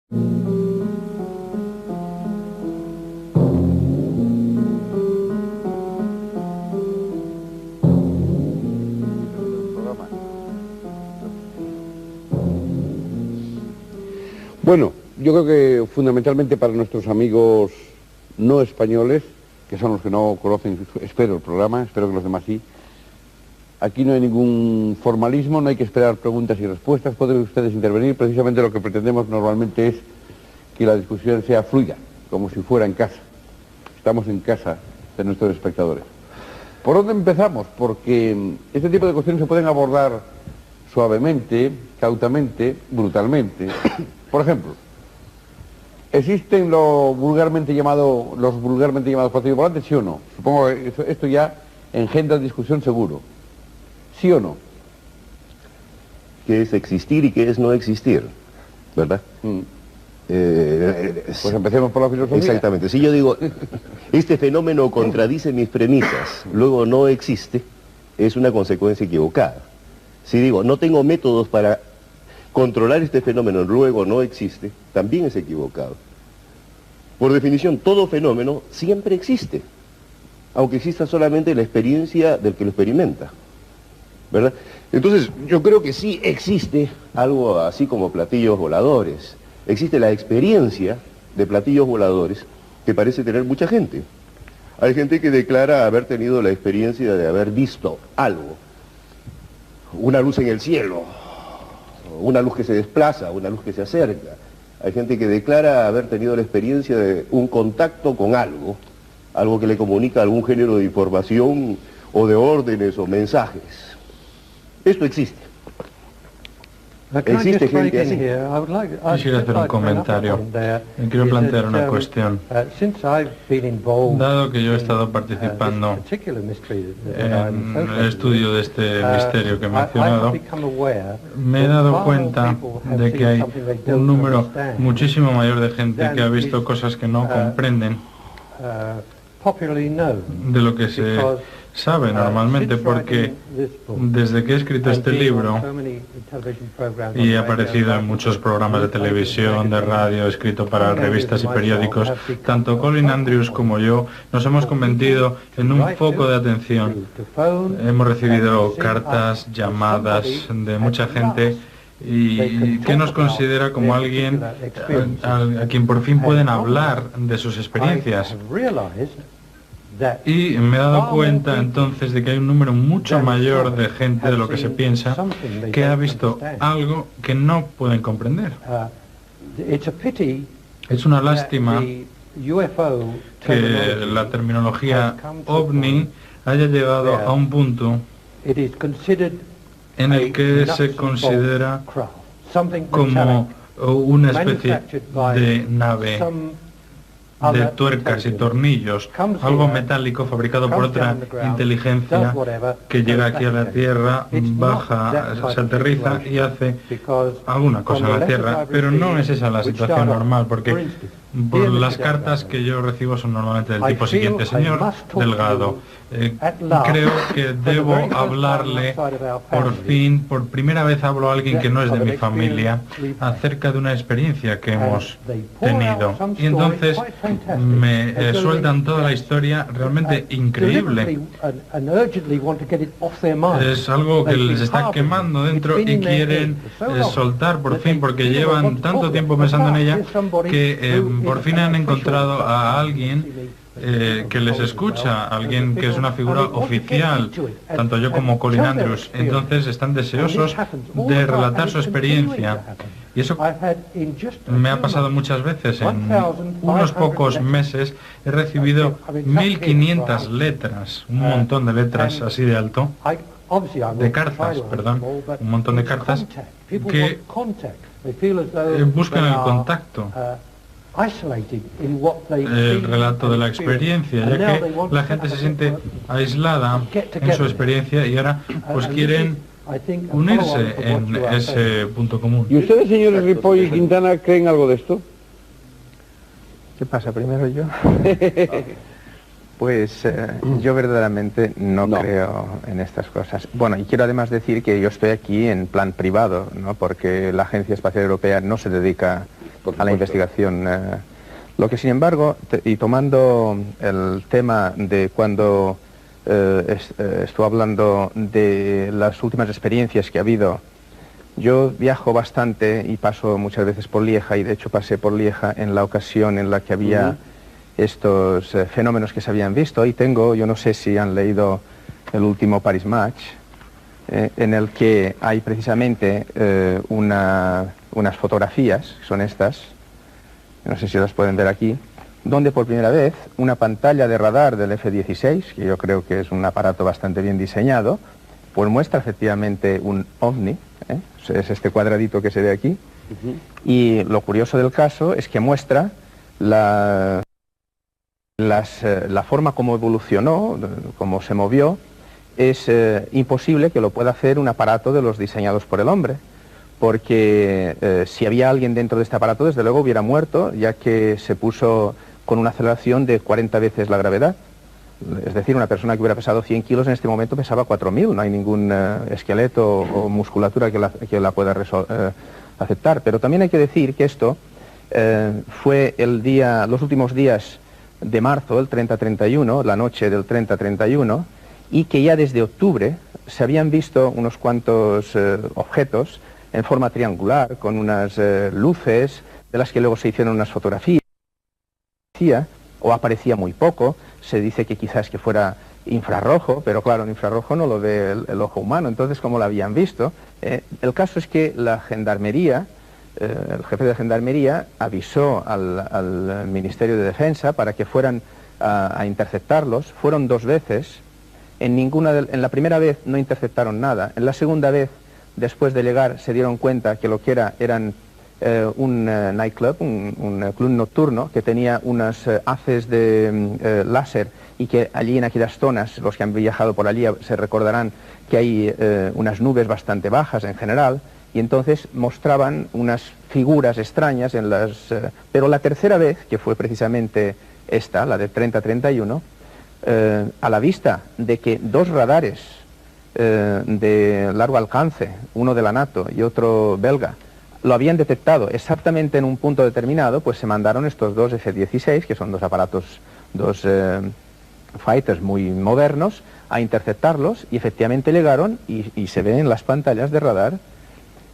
Bueno, yo creo que fundamentalmente para nuestros amigos no españoles, que son los que no conocen, espero el programa, espero que los demás sí, aquí no hay ningún formalismo, no hay que esperar preguntas y respuestas, pueden ustedes intervenir, precisamente lo que pretendemos normalmente es que la discusión sea fluida, como si fuera en casa. Estamos en casa de nuestros espectadores. ¿Por dónde empezamos? Porque este tipo de cuestiones se pueden abordar suavemente, cautamente, brutalmente. Por ejemplo, ¿existen los vulgarmente llamados platillos volantes, sí o no? Supongo que esto ya engendra discusión seguro. ¿Sí o no? ¿Qué es existir y qué es no existir? ¿Verdad? Pues empecemos por la filosofía. Exactamente. Si yo digo, este fenómeno contradice mis premisas, luego no existe, es una consecuencia equivocada. Si digo, no tengo métodos para controlar este fenómeno, luego no existe, también es equivocado. Por definición, todo fenómeno siempre existe, aunque exista solamente la experiencia del que lo experimenta, ¿verdad? Entonces, yo creo que sí existe algo así como platillos voladores. Existe la experiencia de platillos voladores que parece tener mucha gente. Hay gente que declara haber tenido la experiencia de haber visto algo, una luz en el cielo, una luz que se desplaza, una luz que se acerca. Hay gente que declara haber tenido la experiencia de un contacto con algo, algo que le comunica algún género de información o de órdenes o mensajes. Esto existe. Existe gente así. Quisiera hacer un comentario. Quiero plantear una cuestión. Dado que yo he estado participando en el estudio de este misterio que he mencionado, me he dado cuenta de que hay un número muchísimo mayor de gente que ha visto cosas que no comprenden de lo que se sabe normalmente, porque desde que he escrito este libro y he aparecido en muchos programas de televisión, de radio, he escrito para revistas y periódicos, tanto Colin Andrews como yo nos hemos convertido en un foco de atención. Hemos recibido cartas, llamadas de mucha gente y que nos considera como alguien a quien por fin pueden hablar de sus experiencias. Y me he dado cuenta entonces de que hay un número mucho mayor de gente de lo que se piensa que ha visto algo que no pueden comprender. Es una lástima que la terminología ovni haya llegado a un punto en el que se considera como una especie de nave de tuercas y tornillos, algo metálico fabricado por otra inteligencia que llega aquí a la Tierra, baja, se aterriza y hace alguna cosa en la Tierra, pero no es esa la situación normal, porque por las cartas que yo recibo son normalmente del tipo siguiente: señor Delgado, creo que debo hablarle, por fin, por primera vez hablo a alguien que no es de mi familia, acerca de una experiencia que hemos tenido. Y entonces me sueltan toda la historia realmente increíble. Es algo que les está quemando dentro y quieren soltar por fin, porque llevan tanto tiempo pensando en ella que por fin han encontrado a alguien que les escucha, alguien que es una figura oficial, tanto yo como Colin Andrews. Entonces están deseosos de relatar su experiencia. Y eso me ha pasado muchas veces. En unos pocos meses he recibido 1500 letras, un montón de letras así de alto, de cartas, perdón, un montón de cartas que buscan el contacto, el relato de la experiencia, ya que la gente se siente aislada en su experiencia y ahora pues quieren unirse en ese punto común. ¿Y ustedes, señores Ripoll y Quintana, creen algo de esto? ¿Qué pasa? ¿Primero yo? Pues yo verdaderamente no creo en estas cosas. Bueno, y quiero además decir que yo estoy aquí en plan privado, ¿no? Porque la Agencia Espacial Europea no se dedica a la investigación. Lo que sin embargo, y tomando el tema de cuando estuve hablando de las últimas experiencias que ha habido, yo viajo bastante y paso muchas veces por Lieja, y de hecho pasé por Lieja en la ocasión en la que había estos fenómenos que se habían visto. Y tengo, yo no sé si han leído el último Paris Match, en el que hay precisamente unas fotografías, que son estas, no sé si las pueden ver aquí, donde por primera vez una pantalla de radar del F-16, que yo creo que es un aparato bastante bien diseñado, pues muestra efectivamente un ovni, es este cuadradito que se ve aquí, y lo curioso del caso es que muestra la forma como evolucionó, cómo se movió. Es imposible que lo pueda hacer un aparato de los diseñados por el hombre, porque si había alguien dentro de este aparato, desde luego hubiera muerto, ya que se puso con una aceleración de 40 veces la gravedad. Es decir, una persona que hubiera pesado 100 kilos en este momento pesaba 4.000, no hay ningún esqueleto o musculatura que la pueda aceptar. Pero también hay que decir que esto fue los últimos días de marzo, el 30-31, la noche del 30-31, y que ya desde octubre se habían visto unos cuantos objetos en forma triangular, con unas luces, de las que luego se hicieron unas fotografías, o aparecía muy poco. Se dice que quizás que fuera infrarrojo, pero claro, en infrarrojo no lo ve el ojo humano, entonces ¿cómo lo habían visto? El caso es que la gendarmería, el jefe de gendarmería avisó al Ministerio de Defensa para que fueran a interceptarlos. Fueron 2 veces, en la primera vez no interceptaron nada, en la segunda vez, después de llegar, se dieron cuenta que lo que eran un nightclub, un club nocturno que tenía unas haces de láser, y que allí en aquellas zonas, los que han viajado por allí se recordarán que hay unas nubes bastante bajas en general, y entonces mostraban unas figuras extrañas pero la tercera vez, que fue precisamente esta, la de 30-31, a la vista de que 2 radares de largo alcance, uno de la NATO y otro belga, lo habían detectado exactamente en un punto determinado, pues se mandaron estos 2 F-16, que son 2 aparatos, 2 fighters muy modernos, a interceptarlos, y efectivamente llegaron y se ven en las pantallas de radar.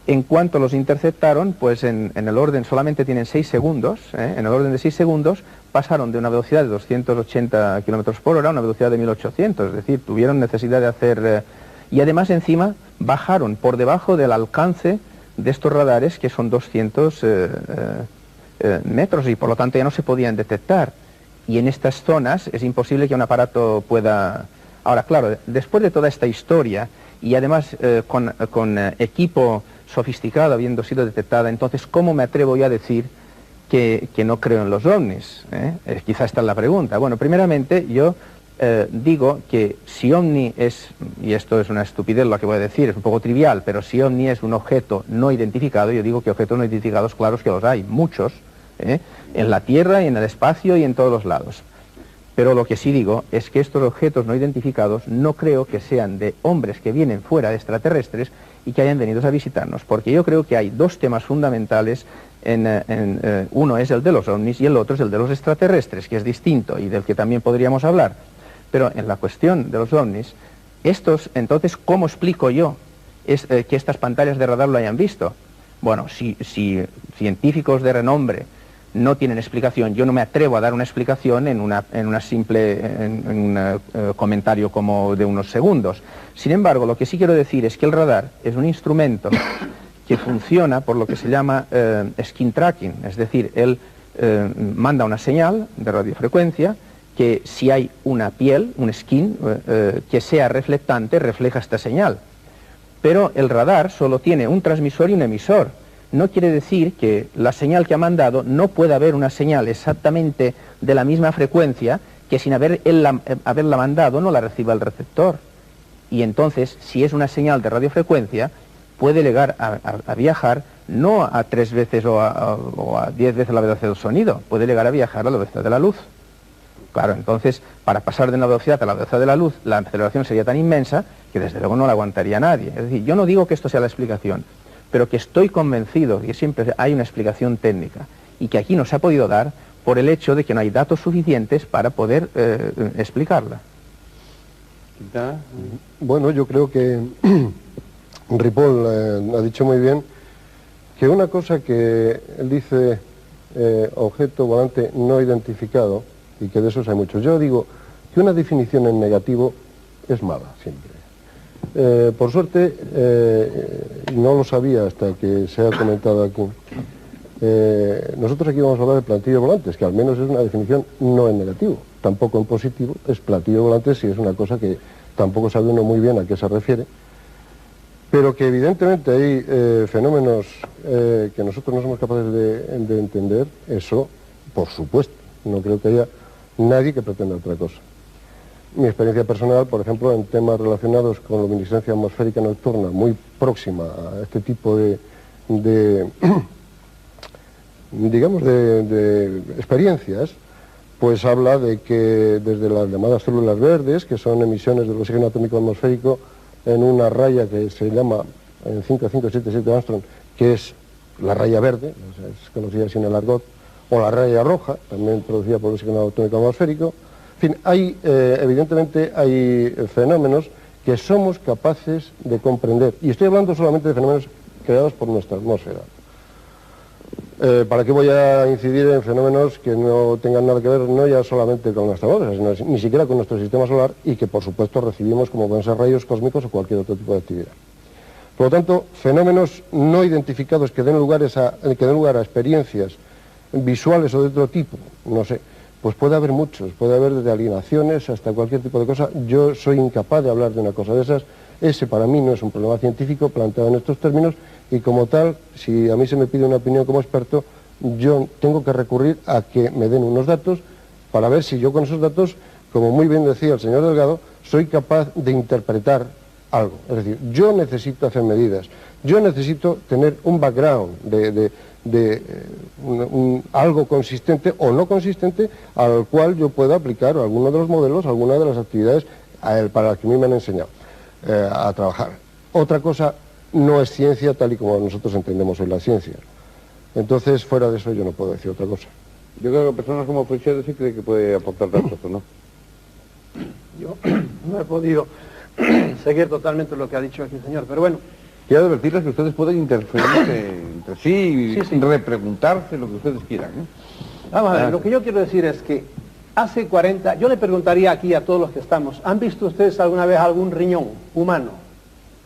En cuanto los interceptaron, pues en el orden, solamente tienen 6 segundos, en el orden de 6 segundos, pasaron de una velocidad de 280 km por hora a una velocidad de 1800, es decir, tuvieron necesidad de hacer... y además encima bajaron por debajo del alcance de estos radares, que son 200 metros, y por lo tanto ya no se podían detectar. Y en estas zonas es imposible que un aparato pueda... Ahora, claro, después de toda esta historia, y además con equipo sofisticado habiendo sido detectada, entonces, ¿cómo me atrevo yo a decir que no creo en los ovnis? Quizá esta es la pregunta. Bueno, primeramente, yo digo que si ovni es, y esto es una estupidez lo que voy a decir, es un poco trivial, pero si ovni es un objeto no identificado, yo digo que objetos no identificados, claros que los hay, muchos, en la Tierra y en el espacio y en todos los lados. Pero lo que sí digo es que estos objetos no identificados no creo que sean de hombres que vienen fuera de extraterrestres y que hayan venido a visitarnos, porque yo creo que hay 2 temas fundamentales. Uno es el de los ovnis y el otro es el de los extraterrestres, que es distinto y del que también podríamos hablar. Pero en la cuestión de los ovnis, entonces, ¿cómo explico yo que estas pantallas de radar lo hayan visto? Bueno, si científicos de renombre no tienen explicación, yo no me atrevo a dar una explicación en un comentario como de unos segundos. Sin embargo, lo que sí quiero decir es que el radar es un instrumento que funciona por lo que se llama skin tracking, es decir, él manda una señal de radiofrecuencia que si hay una piel, un skin, que sea reflectante, refleja esta señal. Pero el radar solo tiene un transmisor y un emisor. No quiere decir que la señal que ha mandado no pueda haber una señal exactamente de la misma frecuencia que sin haberla mandado no la reciba el receptor. Y entonces, si es una señal de radiofrecuencia, puede llegar a viajar no a 3 veces o a 10 veces la velocidad del sonido, puede llegar a viajar a la velocidad de la luz. Claro, entonces, para pasar de una velocidad a la velocidad de la luz, la aceleración sería tan inmensa que desde luego no la aguantaría nadie. Es decir, yo no digo que esto sea la explicación, pero que estoy convencido que siempre hay una explicación técnica. y que aquí no se ha podido dar por el hecho de que no hay datos suficientes para poder explicarla. Bueno, yo creo que Ripoll ha dicho muy bien que una cosa que él dice objeto volante no identificado, y que de esos hay muchos. Yo digo que una definición en negativo es mala siempre. Por suerte, no lo sabía hasta que se ha comentado aquí, nosotros aquí vamos a hablar de platillos volantes, que al menos es una definición no en negativo, tampoco en positivo, es platillo volante si es una cosa que tampoco sabe uno muy bien a qué se refiere, pero que evidentemente hay fenómenos que nosotros no somos capaces de entender, eso por supuesto, no creo que haya nadie que pretenda otra cosa. Mi experiencia personal, por ejemplo, en temas relacionados con luminiscencia atmosférica nocturna, muy próxima a este tipo digamos, de experiencias, pues habla de que desde las llamadas células verdes, que son emisiones del oxígeno atómico atmosférico en una raya que se llama en 5,577 Armstrong, que es la raya verde, o sea, es conocida así en el argot, o la raya roja, también producida por el oxígeno atómico atmosférico. En fin, hay, evidentemente hay fenómenos que somos capaces de comprender, y estoy hablando solamente de fenómenos creados por nuestra atmósfera. ¿Para qué voy a incidir en fenómenos que no tengan nada que ver, no ya solamente con nuestra atmósfera, sino ni siquiera con nuestro sistema solar, y que por supuesto recibimos como pueden ser rayos cósmicos o cualquier otro tipo de actividad? Por lo tanto, fenómenos no identificados que den lugar a experiencias visuales o de otro tipo, no sé, pues puede haber muchos, puede haber desde alienaciones hasta cualquier tipo de cosa. Yo soy incapaz de hablar de una cosa de esas. Ese para mí no es un problema científico planteado en estos términos, y como tal, si a mí se me pide una opinión como experto, yo tengo que recurrir a que me den unos datos para ver si yo con esos datos, como muy bien decía el señor Delgado, soy capaz de interpretar algo. Es decir, yo necesito hacer medidas, yo necesito tener un background algo consistente o no consistente al cual yo pueda aplicar alguno de los modelos, alguna de las actividades para las que a mí me han enseñado a trabajar. Otra cosa no es ciencia tal y como nosotros entendemos hoy la ciencia. Entonces, fuera de eso yo no puedo decir otra cosa. Yo creo que personas como Freixedo sí cree que puede aportar datos, ¿o no? Yo no he podido seguir totalmente lo que ha dicho aquí el señor, pero bueno. Quiero advertirles que ustedes pueden interferir entre sí y repreguntarse lo que ustedes quieran, ¿eh? Vamos a ver, lo que yo quiero decir es que hace 40, yo le preguntaría aquí a todos los que estamos, ¿han visto ustedes alguna vez algún riñón humano?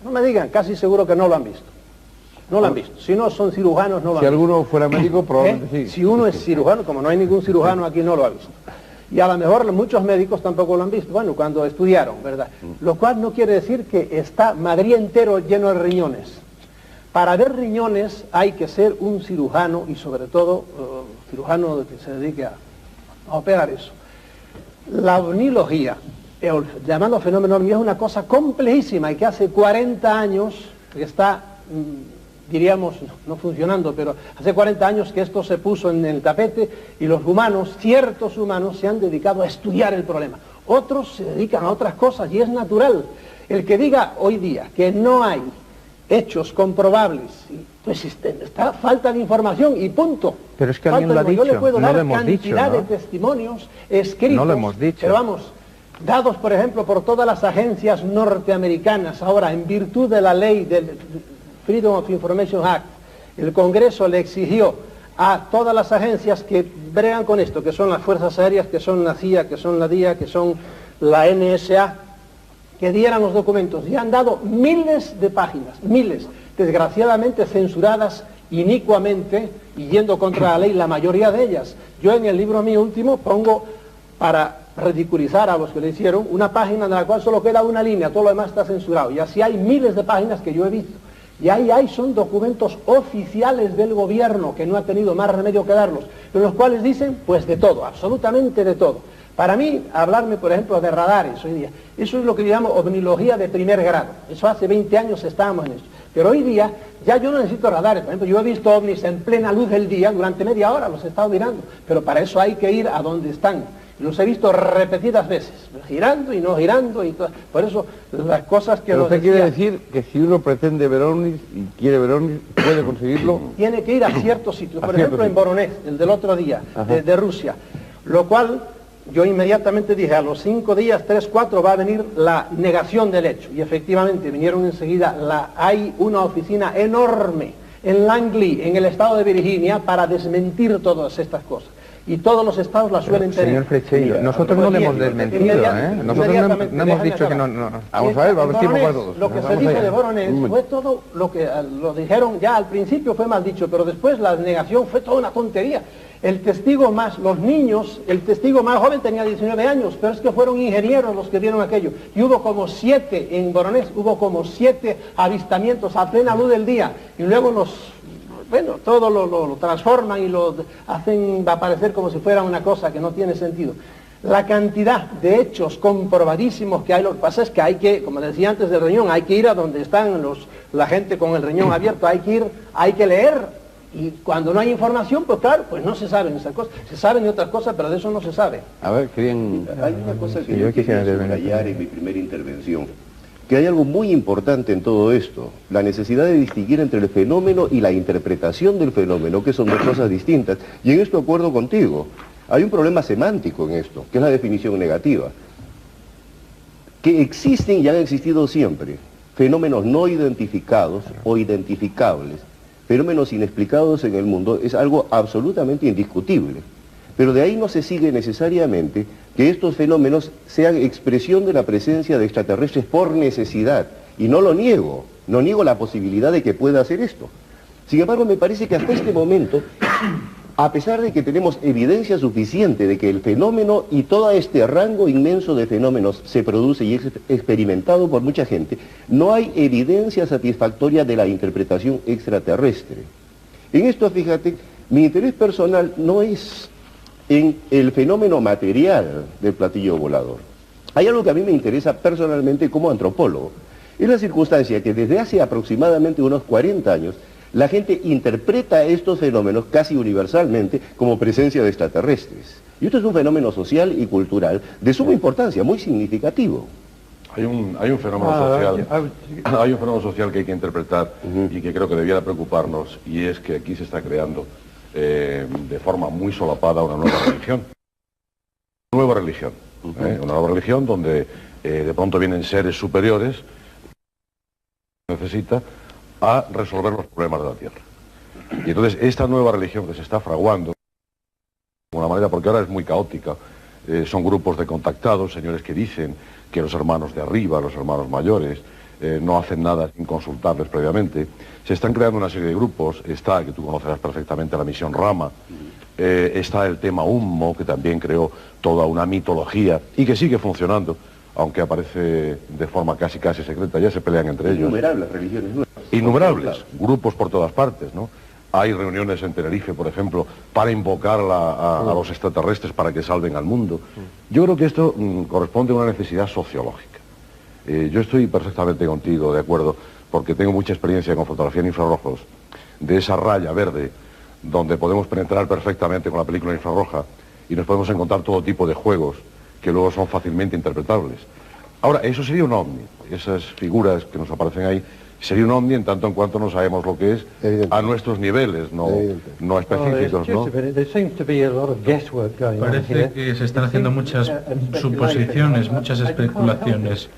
No me digan, casi seguro que no lo han visto. No lo han visto. Si no son cirujanos, no lo han visto. Si alguno fuera médico, probablemente sí. Si uno es cirujano, como no hay ningún cirujano aquí, no lo ha visto. Y a lo mejor muchos médicos tampoco lo han visto, bueno, cuando estudiaron, ¿verdad? Lo cual no quiere decir que está Madrid entero lleno de riñones. Para ver riñones hay que ser un cirujano, y sobre todo cirujano que se dedique a operar eso. La ovnilogía, llamando fenómeno ovni, es una cosa complejísima y que hace 40 años que está, diríamos, no funcionando, pero hace 40 años que esto se puso en el tapete, y los humanos, ciertos humanos, se han dedicado a estudiar el problema. Otros se dedican a otras cosas, y es natural. El que diga hoy día que no hay hechos comprobables, pues está falta de información y punto. Pero es que alguien lo ha dicho, yo le puedo no dar lo hemos dicho, cantidad ¿no? de testimonios escritos, no lo hemos dicho. pero vamos, dados por ejemplo por todas las agencias norteamericanas. Ahora, en virtud de la ley del Freedom of Information Act, el Congreso le exigió a todas las agencias que bregan con esto, que son las Fuerzas Aéreas, que son la CIA, que son la DIA, que son la NSA, que dieran los documentos, y han dado miles de páginas, miles, desgraciadamente censuradas inicuamente y yendo contra la ley la mayoría de ellas. Yo en el libro mío último pongo, para ridiculizar a los que lo hicieron, una página de la cual solo queda una línea, todo lo demás está censurado, y así hay miles de páginas que yo he visto. Y ahí son documentos oficiales del gobierno, que no ha tenido más remedio que darlos, en los cuales dicen, pues de todo, absolutamente de todo. Para mí, hablarme, por ejemplo, de radares hoy día, eso es lo que llamo ovnilogía de primer grado. Eso hace 20 años estábamos en eso. Pero hoy día, ya yo no necesito radares. Por ejemplo, yo he visto ovnis en plena luz del día, durante media hora los he estado mirando. Pero para eso hay que ir a donde están. Los he visto repetidas veces, girando y no girando, y por eso las cosas que... Pero usted quiere decir que si uno pretende ver ovnis y quiere ver ovnis, ¿puede conseguirlo? Tiene que ir a ciertos sitios, por ejemplo en Voronezh, el del otro día, de Rusia, lo cual yo inmediatamente dije, a los 5 días, 3, 4, va a venir la negación del hecho, y efectivamente vinieron enseguida, hay una oficina enorme en Langley, en el estado de Virginia, para desmentir todas estas cosas. Y todos los estados la suelen tener. Señor Frecheiro, nosotros no le hemos desmentido, ¿eh? Nosotros no hemos dicho que no... Vamos a ver, vamos a ver para todos. Lo que se dice de Voronezh fue todo lo que lo dijeron ya al principio fue mal dicho, pero después la negación fue toda una tontería. El testigo más, los niños, el testigo más joven tenía 19 años, pero es que fueron ingenieros los que vieron aquello. Y hubo como 7, en Voronezh hubo como 7 avistamientos a plena luz del día. Y luego todo lo transforman y lo hacen aparecer como si fuera una cosa que no tiene sentido. La cantidad de hechos comprobadísimos que hay, lo que pasa es que hay que, como decía antes del riñón, hay que ir a donde están la gente con el riñón abierto, hay que leer. Y cuando no hay información, pues claro, pues no se saben esas cosas. Se saben de otras cosas, pero de eso no se sabe. A ver, querían... Hay una cosa que yo quisiera subrayar en mi primera intervención, que hay algo muy importante en todo esto, la necesidad de distinguir entre el fenómeno y la interpretación del fenómeno, que son dos cosas distintas, y en esto acuerdo contigo. Hay un problema semántico en esto, que es la definición negativa. Que existen y han existido siempre fenómenos no identificados o identificables, fenómenos inexplicados en el mundo, es algo absolutamente indiscutible. Pero de ahí no se sigue necesariamente que estos fenómenos sean expresión de la presencia de extraterrestres por necesidad. Y no lo niego, no niego la posibilidad de que pueda hacer esto. Sin embargo, me parece que hasta este momento, a pesar de que tenemos evidencia suficiente de que el fenómeno y todo este rango inmenso de fenómenos se produce y es experimentado por mucha gente, no hay evidencia satisfactoria de la interpretación extraterrestre. En esto, fíjate, mi interés personal no es en el fenómeno material del platillo volador. Hay algo que a mí me interesa personalmente como antropólogo. Es la circunstancia que desde hace aproximadamente unos 40 años la gente interpreta estos fenómenos casi universalmente como presencia de extraterrestres. Y esto es un fenómeno social y cultural de suma importancia, muy significativo. Hay un fenómeno social, hay un fenómeno social que hay que interpretar y que creo que debiera preocuparnos, y es que aquí se está creando de forma muy solapada una nueva religión. Una nueva religión donde de pronto vienen seres superiores que necesita a resolver los problemas de la Tierra. Y entonces esta nueva religión que se está fraguando de alguna manera, porque ahora es muy caótica, son grupos de contactados, señores que dicen que los hermanos de arriba, los hermanos mayores, no hacen nada sin consultarles previamente. Se están creando una serie de grupos, está, que tú conocerás perfectamente, la misión Rama, está el tema Hummo, que también creó toda una mitología y que sigue funcionando, aunque aparece de forma casi secreta, ya se pelean entre ellos. Innumerables religiones nuevas. Innumerables, grupos por todas partes, ¿no? Hay reuniones en Tenerife, por ejemplo, para invocar a los extraterrestres para que salven al mundo. Yo creo que esto corresponde a una necesidad sociológica. Yo estoy perfectamente contigo, de acuerdo, porque tengo mucha experiencia con fotografía en infrarrojos, de esa raya verde, donde podemos penetrar perfectamente con la película infrarroja y nos podemos encontrar todo tipo de juegos que luego son fácilmente interpretables. Ahora, eso sería un ovni, esas figuras que nos aparecen ahí, sería un ovni en tanto en cuanto no sabemos lo que es a nuestros niveles, no específicos, ¿no? Parece que se están haciendo muchas suposiciones, muchas especulaciones.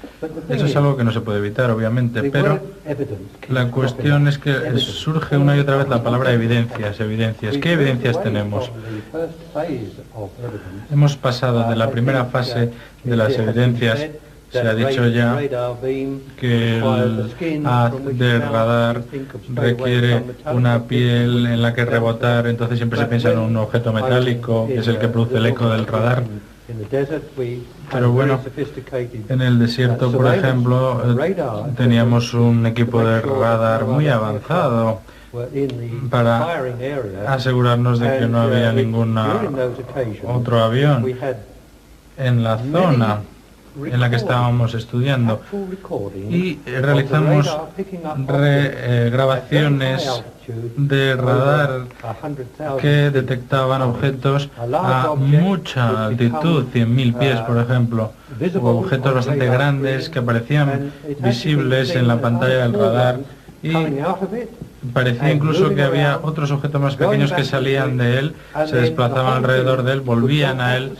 Eso es algo que no se puede evitar, obviamente, pero la cuestión es que surge una y otra vez la palabra evidencias. ¿Qué evidencias tenemos? Hemos pasado de la primera fase de las evidencias. Se ha dicho ya que el haz del radar requiere una piel en la que rebotar, entonces siempre se piensa en un objeto metálico, que es el que produce el eco del radar. Pero bueno, en el desierto, por ejemplo, teníamos un equipo de radar muy avanzado para asegurarnos de que no había ningún otro avión en la zona. en la que estábamos estudiando y realizamos grabaciones de radar que detectaban objetos a mucha altitud, 100.000 pies por ejemplo, o objetos bastante grandes que aparecían visibles en la pantalla del radar y parecía incluso que había otros objetos más pequeños que salían de él, se desplazaban alrededor de él, volvían a él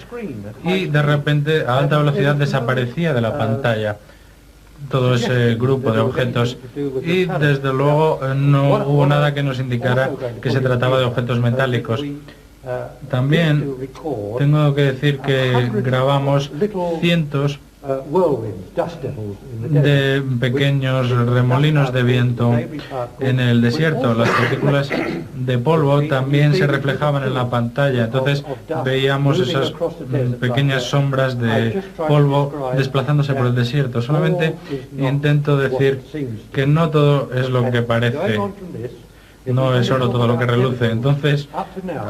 y de repente a alta velocidad desaparecía de la pantalla todo ese grupo de objetos y desde luego no hubo nada que nos indicara que se trataba de objetos metálicos. También tengo que decir que grabamos cientos de pequeños remolinos de viento en el desierto. Las partículas de polvo también se reflejaban en la pantalla, entonces veíamos esas pequeñas sombras de polvo desplazándose por el desierto. Solamente intento decir que no todo es lo que parece, no es oro todo lo que reluce. Entonces,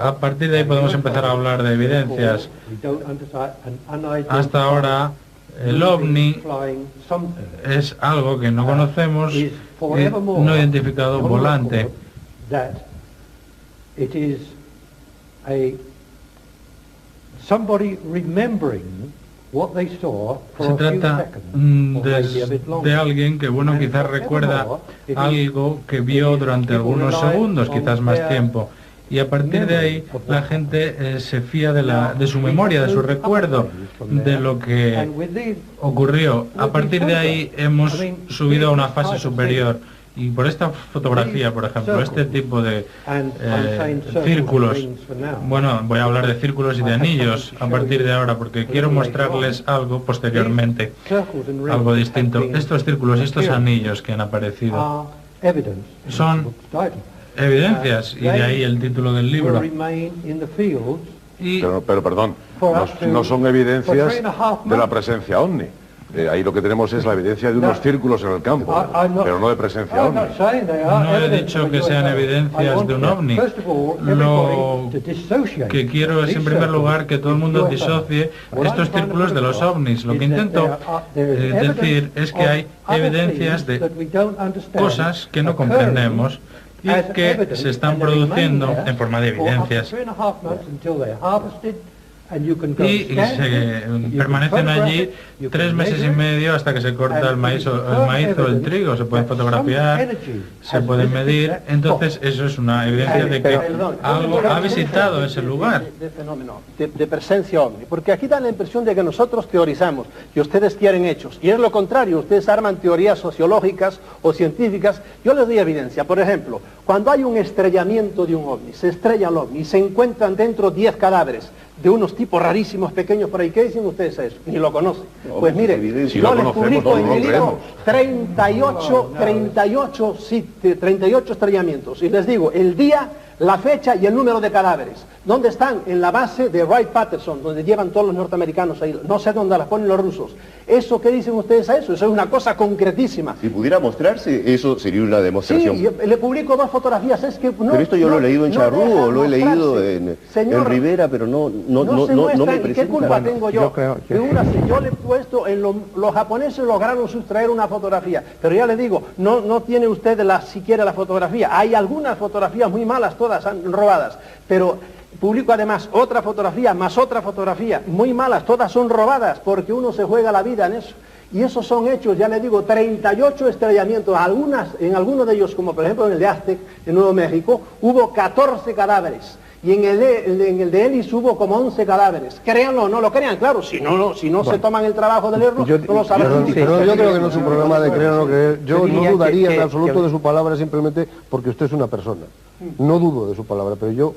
a partir de ahí podemos empezar a hablar de evidencias. Hasta ahora el ovni es algo que no conocemos, no identificado volante. Se trata de alguien que, bueno, quizás recuerda algo que vio durante algunos segundos, quizás más tiempo. Y a partir de ahí la gente se fía de su memoria, de su recuerdo, de lo que ocurrió. A partir de ahí hemos subido a una fase superior. Y por esta fotografía, por ejemplo, este tipo de círculos, bueno, voy a hablar de círculos y de anillos a partir de ahora, porque quiero mostrarles algo posteriormente, algo distinto. Estos círculos y estos anillos que han aparecido son evidencias, y de ahí el título del libro. Pero perdón, no son evidencias de la presencia ovni. Ahí lo que tenemos es la evidencia de unos círculos en el campo, pero no de presencia ovni. No he dicho que sean evidencias de un ovni. Lo que quiero es, en primer lugar, que todo el mundo disocie estos círculos de los ovnis. Lo que intento decir es que hay evidencias de cosas que no comprendemos y que se están produciendo en forma de evidencias. Y se permanecen allí 3 meses y medio hasta que se corta el maíz o el trigo. Se pueden fotografiar, se pueden medir. Entonces eso es una evidencia de que algo ha visitado ese lugar. De presencia ovni. Porque aquí da la impresión de que nosotros teorizamos y ustedes quieren hechos. Y es lo contrario, ustedes arman teorías sociológicas o científicas. Yo les doy evidencia. Por ejemplo, cuando hay un estrellamiento de un ovni, se estrella el ovni y se encuentran dentro 10 cadáveres de unos tipos rarísimos pequeños por ahí. ¿Qué dicen ustedes a eso? Ni lo conocen. Pues mire, yo les publico en mi libro 38 estrellamientos. Y les digo el día, la fecha y el número de cadáveres. ¿Dónde están? En la base de Wright-Patterson, donde llevan todos los norteamericanos ahí. No sé dónde las ponen los rusos. ¿Eso qué dicen ustedes a eso? Eso es una cosa concretísima. Si pudiera mostrarse, eso sería una demostración. Sí, le publico 2 fotografías. Es que no, pero esto yo lo he leído en Charrúa, lo he leído en Rivera, pero no me presenta. ¿Qué culpa tengo yo? Yo le he puesto, los japoneses lograron sustraer una fotografía, pero ya le digo, no tiene usted siquiera la fotografía. Hay algunas fotografías muy malas, todas robadas, pero publico además otra fotografía, más otra fotografía, muy malas, todas son robadas, porque uno se juega la vida en eso. Y esos son hechos, ya le digo, 38 estrellamientos. En algunos de ellos, como por ejemplo en el de Aztec, en Nuevo México, hubo 14 cadáveres. Y en el de Ellis hubo como 11 cadáveres. Créanlo o no lo crean, claro, si no se toman el trabajo de leerlo, no lo saben. Pero yo creo que no es un problema de creer o no creer. Yo no dudaría en absoluto de su palabra simplemente porque usted es una persona. No dudo de su palabra, pero yo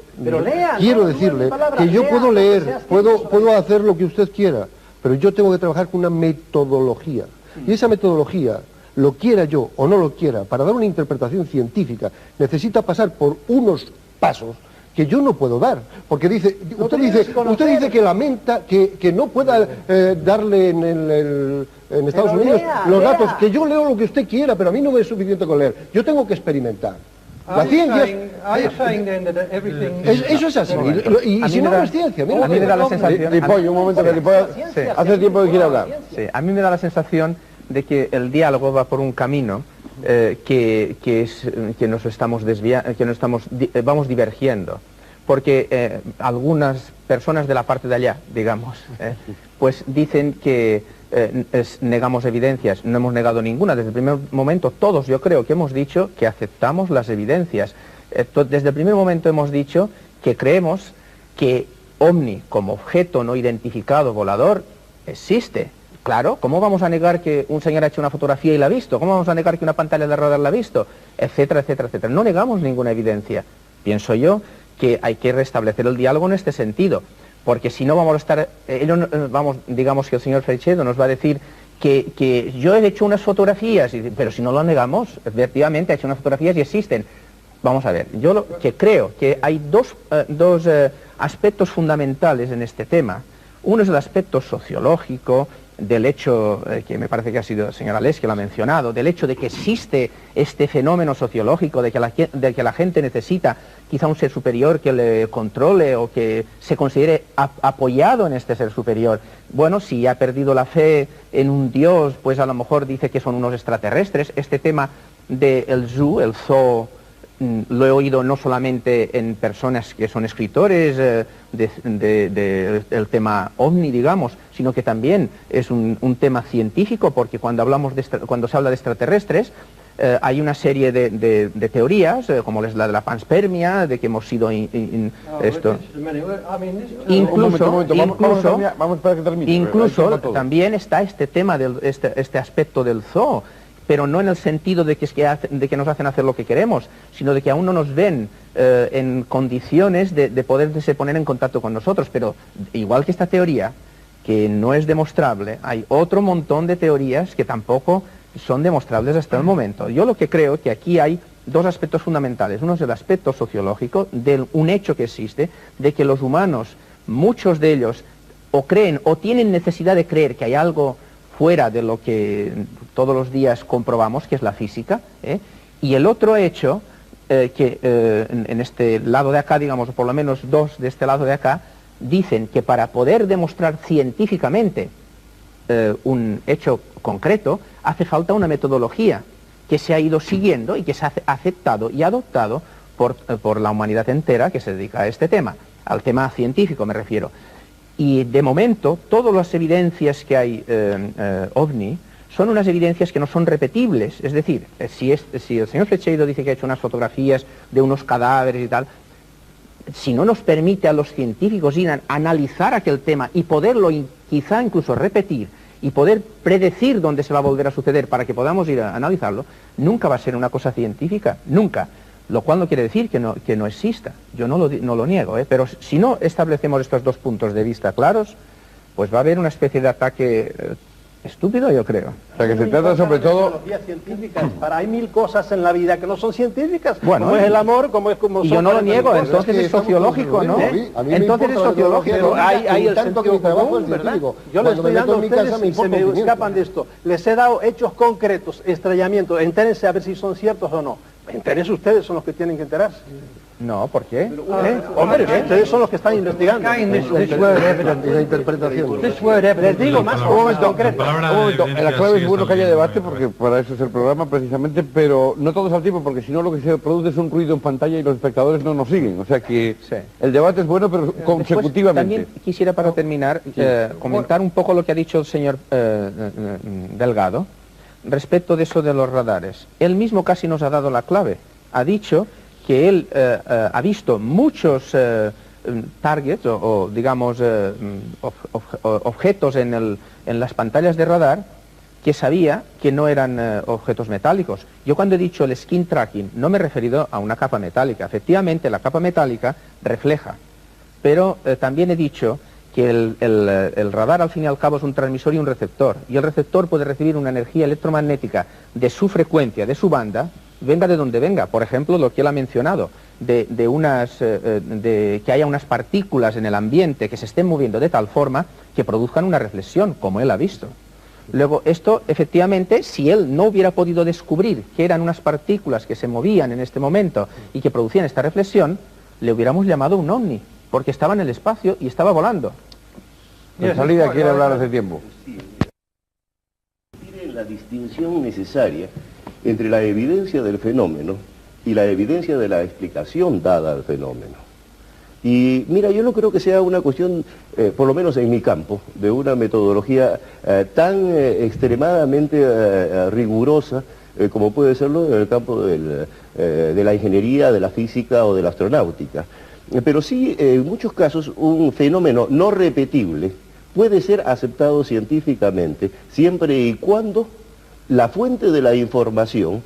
quiero decirle que yo puedo leer, puedo hacer lo que usted quiera, pero yo tengo que trabajar con una metodología. Y esa metodología, lo quiera yo o no lo quiera, para dar una interpretación científica, necesita pasar por unos pasos que yo no puedo dar, porque usted dice que lamenta que no pueda darle en Estados Unidos los datos, que yo leo lo que usted quiera, pero a mí no me es suficiente con leer, yo tengo que experimentar. La ciencia eso es así. Y si no, no es ciencia. A mí me da la sensación... Un momento que hace tiempo que quiere hablar. Sí, a mí me da la sensación de que el diálogo va por un camino que vamos divergiendo. Porque algunas personas de la parte de allá, digamos, pues dicen que negamos evidencias. No hemos negado ninguna. Desde el primer momento, todos yo creo que hemos dicho que aceptamos las evidencias. Desde el primer momento hemos dicho que creemos que OVNI, como objeto no identificado volador, existe. Claro, ¿cómo vamos a negar que un señor ha hecho una fotografía y la ha visto? ¿Cómo vamos a negar que una pantalla de radar la ha visto? Etcétera, etcétera, etcétera. No negamos ninguna evidencia. Pienso yo que hay que restablecer el diálogo en este sentido, porque si no vamos a estar, digamos que el señor Freixedo nos va a decir que yo he hecho unas fotografías, pero si no lo negamos, efectivamente ha hecho unas fotografías y existen. Vamos a ver, yo lo que creo que hay dos aspectos fundamentales en este tema. Uno es el aspecto sociológico, del hecho, que me parece que ha sido el señor Alés que lo ha mencionado, del hecho de que existe este fenómeno sociológico, de que la gente necesita quizá un ser superior que le controle o que se considere apoyado en este ser superior. Bueno, si ha perdido la fe en un dios, pues a lo mejor dice que son unos extraterrestres. Este tema del zoo, el zoo, lo he oído no solamente en personas que son escritores del tema OVNI, digamos, sino que también es un tema científico, porque cuando se habla de extraterrestres, hay una serie de teorías, como es la de la panspermia, de que hemos sido incluso también está este tema, este aspecto del zoo, pero no en el sentido de que nos hacen hacer lo que queremos, sino de que aún no nos ven en condiciones de poderse poner en contacto con nosotros. Pero igual que esta teoría, que no es demostrable, hay otro montón de teorías que tampoco son demostrables hasta el momento. Yo lo que creo que aquí hay dos aspectos fundamentales. Uno es el aspecto sociológico, de un hecho que existe, de que los humanos, muchos de ellos, o creen o tienen necesidad de creer que hay algo fuera de lo que todos los días comprobamos, que es la física, y el otro hecho, que en este lado de acá, digamos, o por lo menos dos de este lado de acá, dicen que para poder demostrar científicamente un hecho concreto, hace falta una metodología que se ha ido siguiendo y que se ha aceptado y adoptado por la humanidad entera que se dedica a este tema, al tema científico me refiero. Y de momento, todas las evidencias que hay OVNI son unas evidencias que no son repetibles. Es decir, si el señor Freixedo dice que ha hecho unas fotografías de unos cadáveres y tal, si no nos permite a los científicos ir a analizar aquel tema y poderlo quizá incluso repetir y poder predecir dónde se va a volver a suceder para que podamos ir a analizarlo, nunca va a ser una cosa científica, nunca. Lo cual no quiere decir que no exista, yo no lo niego, pero si no establecemos estos dos puntos de vista claros, pues va a haber una especie de ataque estúpido, yo creo. O sea, que se trata sobre todo... científicas. Hay mil cosas en la vida que no son científicas, bueno, como es el amor, como es como... Y yo no lo niego, entonces es sociológico, ¿no? Entonces es sociológico. Hay el sentido común, ¿verdad? Yo les estoy dando a ustedes, si se me escapan de esto, les he dado hechos concretos, estrellamientos, entérense a ver si son ciertos o no. Entérense ustedes, son los que tienen que enterarse. No, ¿por qué? Hombre, ustedes son los que están investigando. La interpretación. Les digo más concreto. En la clave es bueno que haya debate, porque para eso es el programa precisamente, pero no todos al tiempo, porque si no lo que se produce es un ruido en pantalla y los espectadores no nos siguen. O sea que el debate es bueno, pero consecutivamente. También quisiera, para terminar, comentar un poco lo que ha dicho el señor Delgado respecto de eso de los radares. Él mismo casi nos ha dado la clave. Ha dicho que él ha visto muchos targets o digamos objetos en las pantallas de radar que sabía que no eran objetos metálicos. Yo cuando he dicho el skin tracking no me he referido a una capa metálica. Efectivamente la capa metálica refleja, pero también he dicho que el radar al fin y al cabo es un transmisor y un receptor, y el receptor puede recibir una energía electromagnética de su frecuencia, de su banda, venga de donde venga. Por ejemplo, lo que él ha mencionado, de que haya unas partículas en el ambiente que se estén moviendo de tal forma que produzcan una reflexión, como él ha visto. Luego, esto, efectivamente, si él no hubiera podido descubrir que eran unas partículas que se movían en este momento y que producían esta reflexión, le hubiéramos llamado un ovni, porque estaba en el espacio y estaba volando. Salida quiere hablar hace tiempo. Tienen la distinción necesaria entre la evidencia del fenómeno y la evidencia de la explicación dada al fenómeno. Y mira, yo no creo que sea una cuestión, por lo menos en mi campo, de una metodología tan extremadamente rigurosa como puede serlo en el campo de la ingeniería, de la física o de la astronáutica. Pero sí, en muchos casos, un fenómeno no repetible puede ser aceptado científicamente siempre y cuando la fuente de la información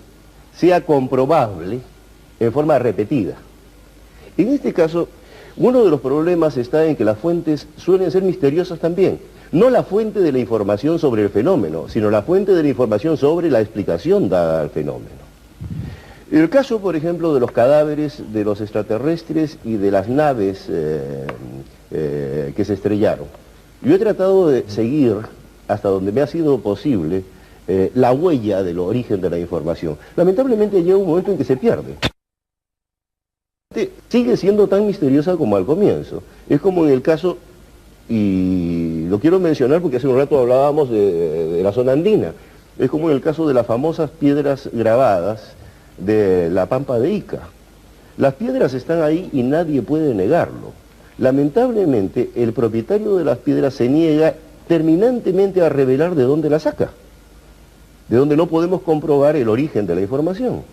sea comprobable en forma repetida. En este caso, uno de los problemas está en que las fuentes suelen ser misteriosas también. No la fuente de la información sobre el fenómeno, sino la fuente de la información sobre la explicación dada al fenómeno. El caso, por ejemplo, de los cadáveres de los extraterrestres y de las naves que se estrellaron. Yo he tratado de seguir, hasta donde me ha sido posible, la huella del origen de la información. Lamentablemente llega un momento en que se pierde. Sigue siendo tan misteriosa como al comienzo. Es como en el caso, y lo quiero mencionar porque hace un rato hablábamos de la zona andina, es como en el caso de las famosas piedras grabadas de la Pampa de Ica. Las piedras están ahí y nadie puede negarlo. Lamentablemente, el propietario de las piedras se niega terminantemente a revelar de dónde las saca, de dónde no podemos comprobar el origen de la información.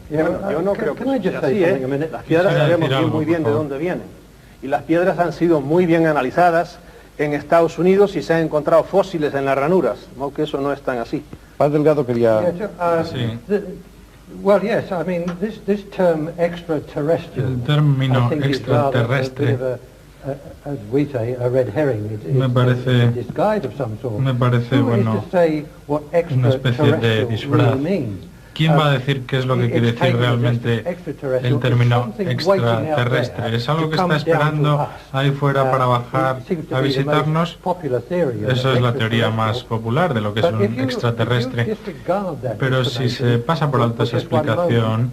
Bueno, yo no creo que sea así, Las piedras sabemos muy bien de dónde vienen. Y las piedras han sido muy bien analizadas en Estados Unidos y se han encontrado fósiles en las ranuras, ¿no? Que eso no es tan así. Paz Delgado quería... Well, yes, I mean, this term extraterrestrial, el término extraterrestre as we say, a red herring. Me parece, bueno, una especie de disfraz. ¿Quién va a decir qué es lo que quiere decir realmente el término extraterrestre? ¿Es algo que está esperando ahí fuera para bajar a visitarnos? Esa es la teoría más popular de lo que es un extraterrestre. Pero si se pasa por alto esa explicación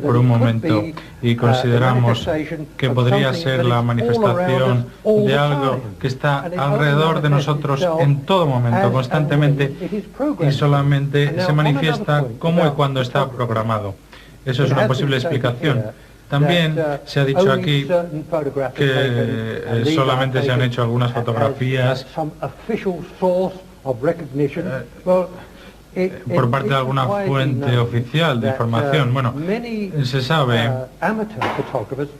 por un momento y consideramos que podría ser la manifestación de algo que está alrededor de nosotros en todo momento, constantemente, y solamente se manifiesta como y cuando está programado. Eso es una posible explicación. También se ha dicho aquí que solamente se han hecho algunas fotografías por parte de alguna fuente oficial de información. Bueno, se sabe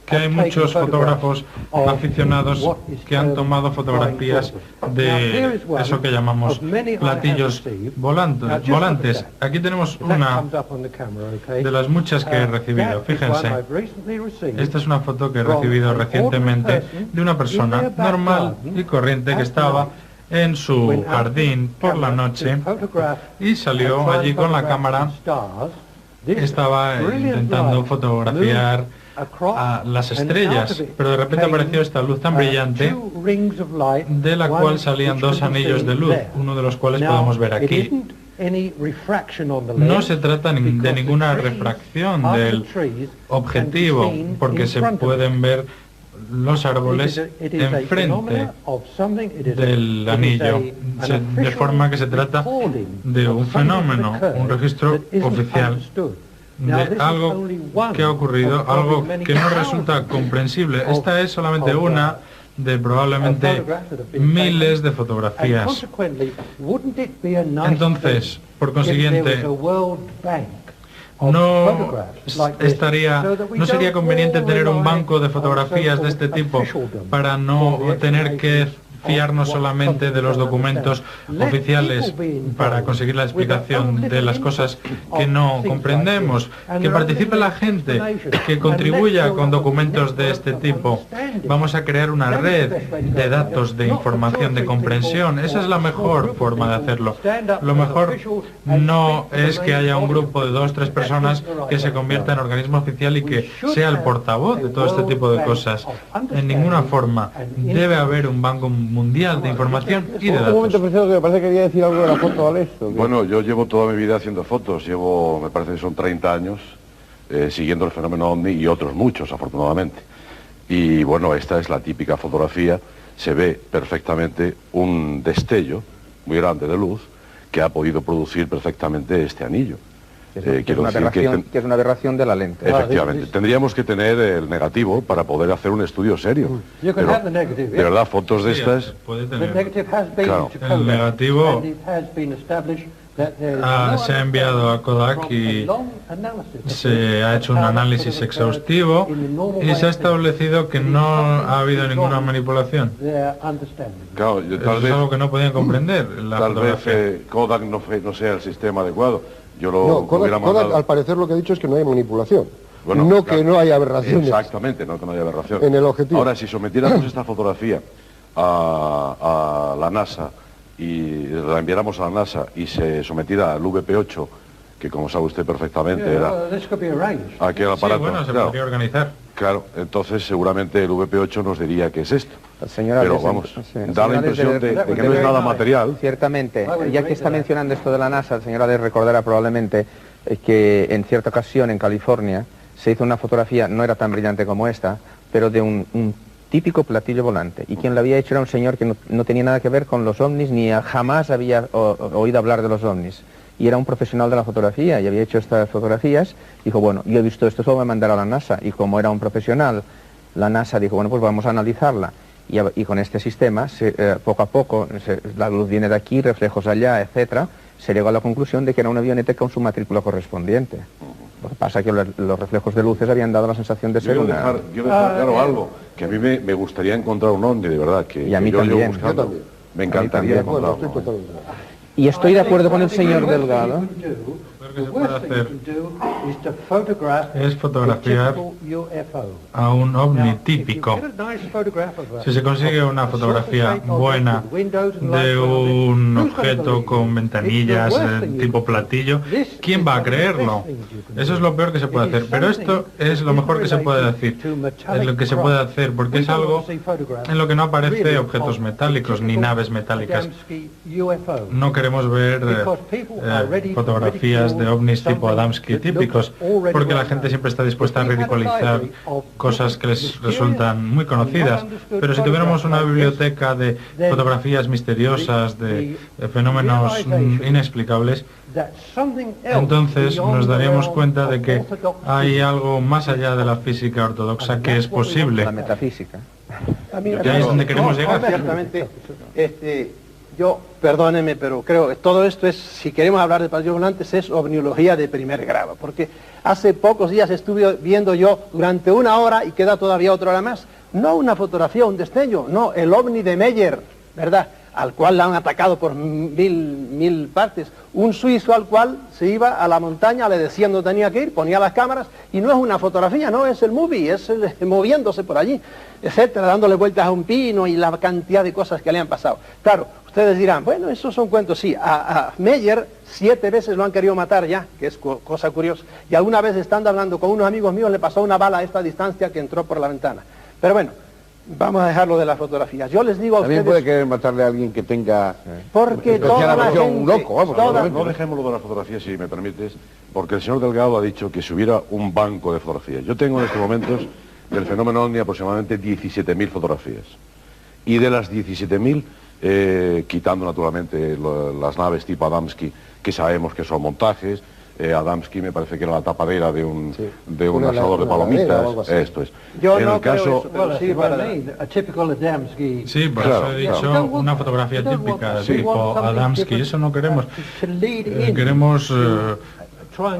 que hay muchos fotógrafos aficionados que han tomado fotografías de eso que llamamos platillos volantes. Aquí tenemos una de las muchas que he recibido. Fíjense, esta es una foto que he recibido recientemente de una persona normal y corriente que estaba en su jardín por la noche y salió allí con la cámara. Estaba intentando fotografiar a las estrellas, pero de repente apareció esta luz tan brillante de la cual salían dos anillos de luz, uno de los cuales podemos ver aquí. No se trata de ninguna refracción del objetivo, porque se pueden ver los árboles enfrente del anillo, de forma que se trata de un fenómeno, un registro oficial de algo que ha ocurrido, algo que no resulta comprensible. Esta es solamente una de probablemente miles de fotografías. Entonces, por consiguiente, no sería conveniente tener un banco de fotografías de este tipo para no tener que fiarnos solamente de los documentos oficiales para conseguir la explicación de las cosas que no comprendemos. Que participe la gente, que contribuya con documentos de este tipo. Vamos a crear una red de datos, de información, de comprensión. Esa es la mejor forma de hacerlo. Lo mejor no es que haya un grupo de 2 o 3 personas que se convierta en organismo oficial y que sea el portavoz de todo este tipo de cosas. En ninguna forma. Debe haber un banco mundial de información y de Un momento, datos. profesor, que me parece que quería decir algo de la foto, Alex. Bueno, yo llevo toda mi vida haciendo fotos, llevo, me parece que son 30 años, siguiendo el fenómeno OVNI y otros muchos, afortunadamente. Y bueno, esta es la típica fotografía, se ve perfectamente un destello muy grande de luz que ha podido producir perfectamente este anillo. Que es una aberración de la lente. Efectivamente, tendríamos que tener el negativo para poder hacer un estudio serio. You can Pero, have the negative, de verdad, fotos de estas... Puede The tener. negative has been Claro. to El Kodak, negativo and it has been established that there is se ha enviado a Kodak y se ha hecho un análisis exhaustivo y se ha establecido que no ha habido ninguna manipulación. Claro, yo, Eso es algo que no podían comprender la tal vez fotografía. Kodak no sea el sistema adecuado. Yo lo No, hubiera Kodak, mandado... al parecer lo que ha dicho es que no hay manipulación. Bueno, no claro, que no haya aberraciones. Exactamente, no que no haya aberración. En el objetivo. Ahora, si sometiéramos esta fotografía a la NASA y la enviáramos a la NASA y se sometiera al VP8, que como sabe usted perfectamente era aquel Sí, aparato, bueno, se claro, podría organizar. claro, entonces seguramente el VP8 nos diría que es esto. Señora, Pero vamos, da la impresión de que no es nada material. Ciertamente, ya que está mencionando esto de la NASA, el señor Alex recordará probablemente que en cierta ocasión en California se hizo una fotografía, no era tan brillante como esta, pero de un típico platillo volante. Y quien lo había hecho era un señor que no tenía nada que ver con los ovnis, ni jamás había oído hablar de los ovnis. Y era un profesional de la fotografía y había hecho estas fotografías. Dijo, bueno, yo he visto esto, solo voy a mandar a la NASA. Y como era un profesional, la NASA dijo, bueno, pues vamos a analizarla. Y con este sistema, poco a poco, la luz viene de aquí, reflejos allá, etcétera, se llegó a la conclusión de que era una avioneta con su matrícula correspondiente. Lo que pasa es que los reflejos de luces habían dado la sensación de ser Quiero una... dejar claro algo, que a mí me gustaría encontrar un ovni, de verdad, que Y a mí yo llevo también. buscando. Yo también. Me encantaría Bueno, encontrar estoy uno. totalmente... Y estoy de acuerdo con el señor Delgado. Lo que se puede hacer es fotografiar a un ovni típico. Si se consigue una fotografía buena de un objeto con ventanillas tipo platillo, ¿quién va a creerlo? Eso es lo peor que se puede hacer. Pero esto es lo mejor que se puede decir, es lo que se puede hacer, porque es algo en lo que no aparece objetos metálicos ni naves metálicas. No queremos ver fotografías de ovnis tipo Adamski típicos, porque la gente siempre está dispuesta a ridiculizar cosas que les resultan muy conocidas. Pero si tuviéramos una biblioteca de fotografías misteriosas, de fenómenos inexplicables, entonces nos daríamos cuenta de que hay algo más allá de la física ortodoxa que es posible. La metafísica. Que ahí es donde queremos llegar. Ciertamente, yo, perdóneme, pero creo que todo esto es, si queremos hablar de platillos volantes, es ovniología de primer grado, porque hace pocos días estuve viendo yo durante 1 hora, y queda todavía otra hora más, no una fotografía, un destello, no, el ovni de Meyer, ¿verdad?, al cual la han atacado por mil partes, un suizo al cual se iba a la montaña, le decían dónde tenía que ir, ponía las cámaras, y no es una fotografía, no, es el movie, es el, moviéndose por allí, etcétera, dándole vueltas a un pino y la cantidad de cosas que le han pasado. Claro, ustedes dirán, bueno, esos son cuentos, sí, a Meyer 7 veces lo han querido matar ya, que es cosa curiosa, y alguna vez estando hablando con unos amigos míos le pasó una bala a esta distancia que entró por la ventana. Pero bueno, vamos a dejarlo de las fotografías. Yo les digo a También ustedes... puede querer matarle a alguien que tenga... Porque toda la gente... un loco, vamos, No dejémoslo de la fotografía, si me permites, porque el señor Delgado ha dicho que si hubiera un banco de fotografías. Yo tengo en estos momentos del fenómeno OVNI aproximadamente 17.000 fotografías. Y de las 17.000, quitando naturalmente las naves tipo Adamski, que sabemos que son montajes, Adamski me parece que era la tapadera de un asador de palomitas, esto es. Yo en no el caso... Sí, por eso he dicho una fotografía típica, tipo Adamski, eso no queremos. Queremos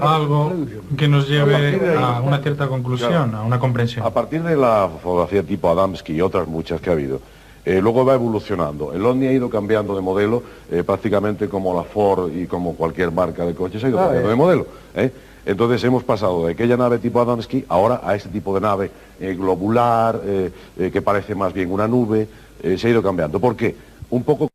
algo que nos lleve a una cierta conclusión, a una comprensión. A partir de la fotografía tipo Adamski y otras muchas que ha habido, luego va evolucionando. El OVNI ha ido cambiando de modelo prácticamente como la Ford y como cualquier marca de coches ha ido cambiando de modelo. Entonces hemos pasado de aquella nave tipo Adamski ahora a este tipo de nave globular, que parece más bien una nube, se ha ido cambiando. ¿Por qué? Un poco